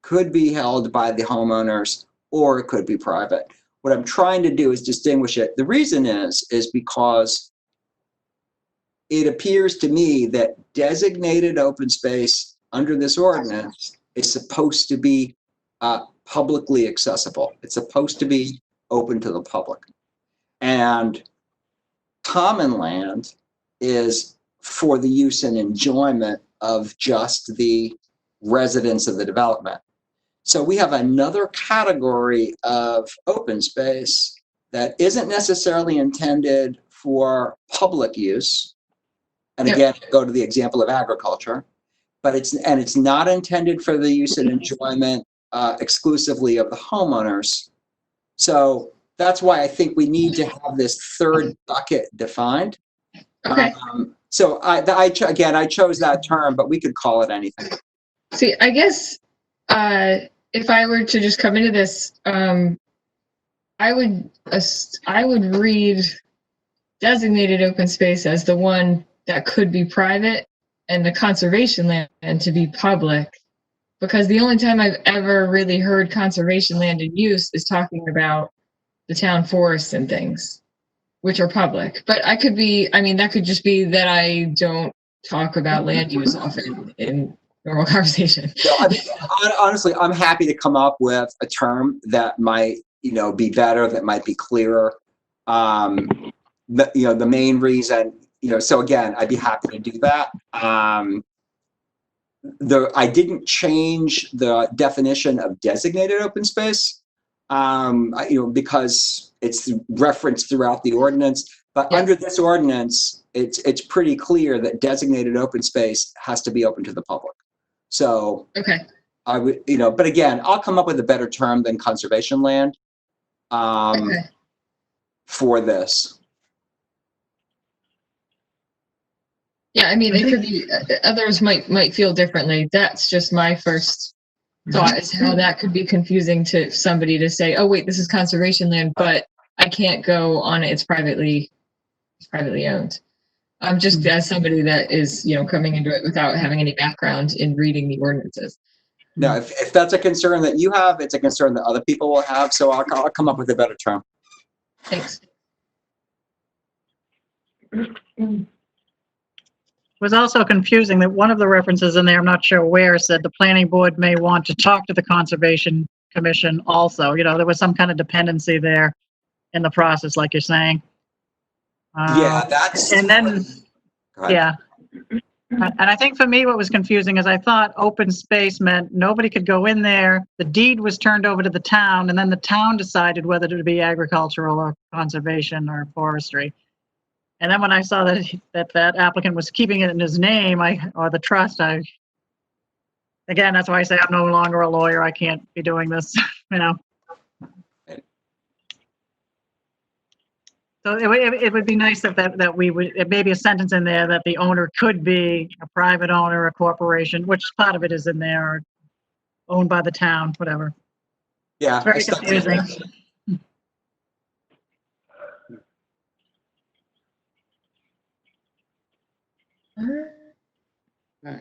Speaker 10: could be held by the homeowners, or it could be private. What I'm trying to do is distinguish it. The reason is because it appears to me that designated open space under this ordinance is supposed to be publicly accessible. It's supposed to be open to the public. And common land is for the use and enjoyment of just the residents of the development. So we have another category of open space that isn't necessarily intended for public use. And again, go to the example of agriculture, but it's not intended for the use and enjoyment exclusively of the homeowners. So that's why I think we need to have this third bucket defined.
Speaker 6: Okay.
Speaker 10: So I chose that term, but we could call it anything.
Speaker 6: See, I guess if I were to just come into this, I would read designated open space as the one that could be private and the conservation land to be public. Because the only time I've ever really heard conservation land in use is talking about the town forests and things, which are public. But that could just be that I don't talk about land use often in normal conversation.
Speaker 10: Honestly, I'm happy to come up with a term that might, be better, that might be clearer. The main reason, so again, I'd be happy to do that. I didn't change the definition of designated open space, because it's referenced throughout the ordinance. But under this ordinance, it's pretty clear that designated open space has to be open to the public. So
Speaker 6: okay,
Speaker 10: I would, but again, I'll come up with a better term than conservation land for this.
Speaker 6: Yeah, it could be, others might feel differently. That's just my first thought, is how that could be confusing to somebody to say, oh wait, this is conservation land, but I can't go on it, it's privately owned. Just as somebody that is, coming into it without having any background in reading the ordinances.
Speaker 10: No, if that's a concern that you have, it's a concern that other people will have, so I'll come up with a better term.
Speaker 6: Thanks.
Speaker 2: It was also confusing that one of the references in there, I'm not sure where, said the planning board may want to talk to the Conservation Commission also. There was some kind of dependency there in the process, like you're saying.
Speaker 10: Yeah, that's...
Speaker 2: And then, yeah. And I think for me, what was confusing is I thought open space meant nobody could go in there. The deed was turned over to the town, and then the town decided whether to be agricultural or conservation or forestry. And then when I saw that applicant was keeping it in his name, or the trust, again, that's why I say I'm no longer a lawyer. I can't be doing this, So it would be nice that we would, maybe a sentence in there that the owner could be a private owner, a corporation, which part of it is in there, or owned by the town, whatever.
Speaker 10: Yeah.
Speaker 2: It's very confusing.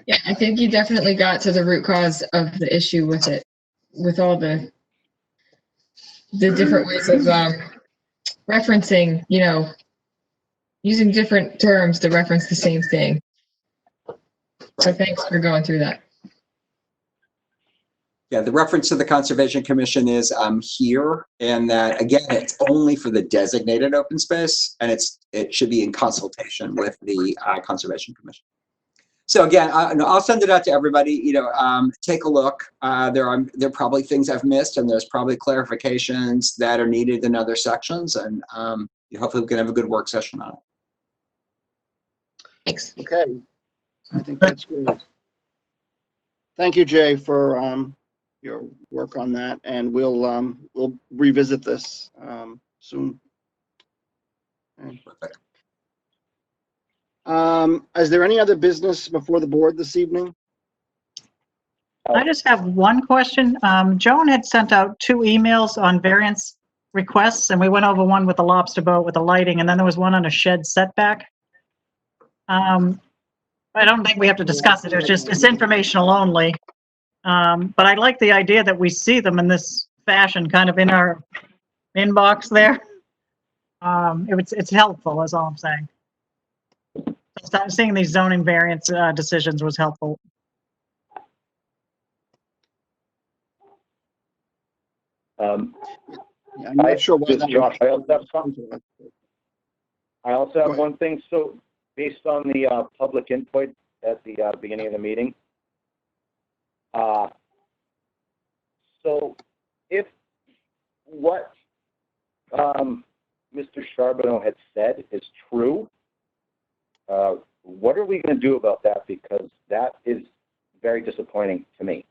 Speaker 6: Yeah, I think you definitely got to the root cause of the issue with it, with all the different ways of referencing, using different terms to reference the same thing. So thanks for going through that.
Speaker 10: Yeah, the reference to the Conservation Commission is here, and that, again, it's only for the designated open space, and it should be in consultation with the Conservation Commission. So again, I'll send it out to everybody, take a look. There are probably things I've missed, and there's probably clarifications that are needed in other sections, and hopefully we can have a good work session on it.
Speaker 6: Thanks.
Speaker 1: Okay, I think that's great. Thank you, Jay, for your work on that, and we'll revisit this soon.
Speaker 10: Perfect.
Speaker 1: Is there any other business before the board this evening?
Speaker 2: I just have one question. Joan had sent out 2 emails on variance requests, and we went over one with the lobster boat with the lighting, and then there was one on a shed setback. I don't think we have to discuss it. It's informational only. But I like the idea that we see them in this fashion, kind of in our inbox there. It's helpful, is all I'm saying. Seeing these zoning variance decisions was helpful.
Speaker 1: I'm not sure why that
Speaker 4: Josh, I also have
Speaker 1: Go ahead.
Speaker 4: one thing. So based on the public input at the beginning of the meeting, so if what Mr. Charbonneau had said is true, what are we going to do about that? Because that is very disappointing to me.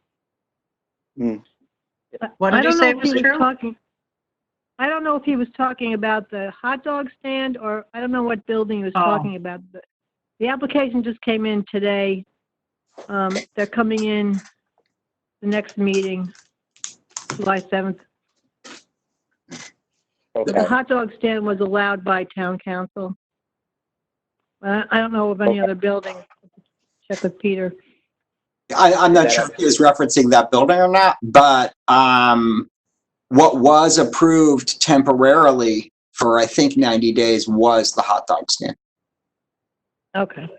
Speaker 2: What did you say was true?
Speaker 8: I don't know if he was talking about the hot dog stand, or I don't know what building he was talking about. But the application just came in today. They're coming in the next meeting, July 7th.
Speaker 4: Okay.
Speaker 8: The hot dog stand was allowed by town council. I don't know of any other building. Check with Peter.
Speaker 10: I'm not sure if he was referencing that building or not, but what was approved temporarily for, I think, 90 days was the hot dog stand
Speaker 8: Okay.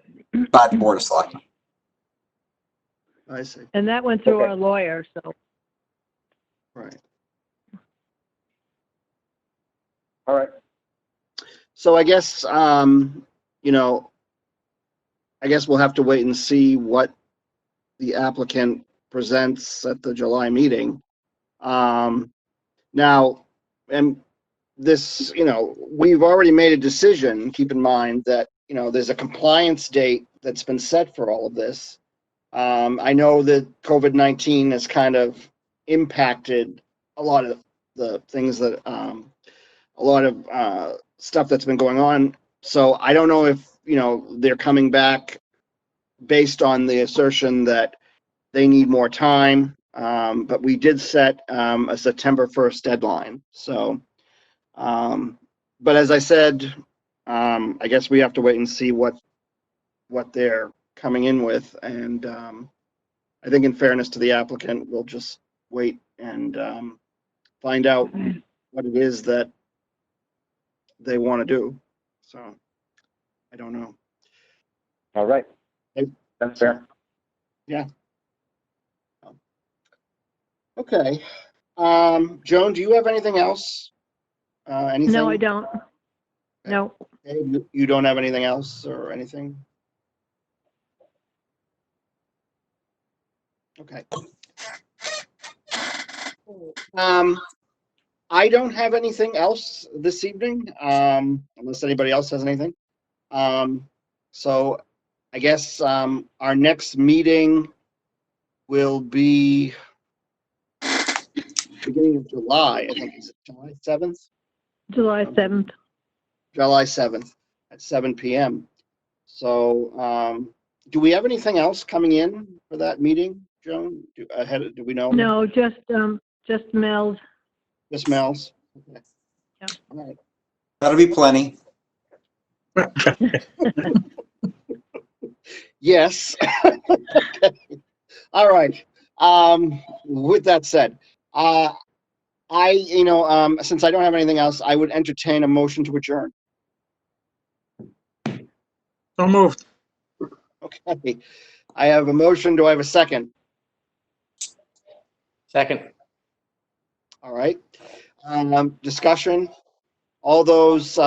Speaker 10: by the Board of Selectmen.
Speaker 1: I see.
Speaker 8: And that went through
Speaker 4: Okay.
Speaker 8: our lawyer, so.
Speaker 1: Right.
Speaker 4: All right.
Speaker 1: So I guess, I guess we'll have to wait and see what the applicant presents at the July meeting. Now, and this, we've already made a decision. Keep in mind that, there's a compliance date that's been set for all of this. I know that COVID-19 has kind of impacted a lot of the things that, a lot of stuff that's been going on. So I don't know if, they're coming back based on the assertion that they need more time. But we did set a September 1st deadline. So, but as I said, I guess we have to wait and see what they're coming in with. And I think in fairness to the applicant, we'll just wait and find out what it is that they want to do. So I don't know.
Speaker 4: All right. That's fair.
Speaker 1: Yeah. Okay. Joan, do you have anything else? Anything?
Speaker 8: No, I don't. No.
Speaker 1: Okay, you don't have anything else or anything? Okay. I don't have anything else this evening, unless anybody else has anything. So I guess our next meeting will be beginning of July. I think it's July 7th.
Speaker 8: July 7th.
Speaker 1: July 7th at 7 p.m. So do we have anything else coming in for that meeting, Joan? Do we know?
Speaker 8: No, just Mel's.
Speaker 1: Just Mel's? Okay.
Speaker 8: Yeah.
Speaker 1: All right.
Speaker 10: That'll be plenty.
Speaker 1: Yes. Okay. All right. With that said, since I don't have anything else, I would entertain a motion to adjourn.
Speaker 3: So moved.
Speaker 1: Okay. I have a motion. Do I have a second?
Speaker 9: Second.
Speaker 1: All right. Discussion. All those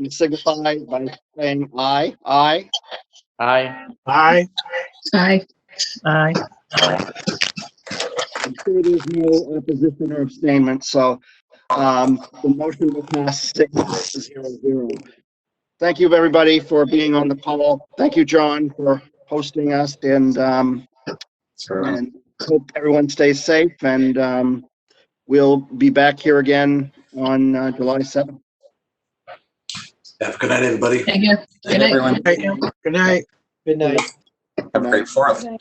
Speaker 1: signify by saying aye. Aye.
Speaker 9: Aye.
Speaker 15: Aye.
Speaker 6: Aye.
Speaker 2: Aye.
Speaker 1: I'm sure there's no opposition or abstainment, so the motion will pass 6-0-0. Thank you, everybody, for being on the call. Thank you, John, for hosting us, and hope everyone stays safe, and we'll be back here again on July 7th.
Speaker 12: Have a good night, everybody.
Speaker 6: Thank you. Good night.
Speaker 10: Everyone,
Speaker 15: Good night.
Speaker 11: Good night.
Speaker 10: have a great 4th.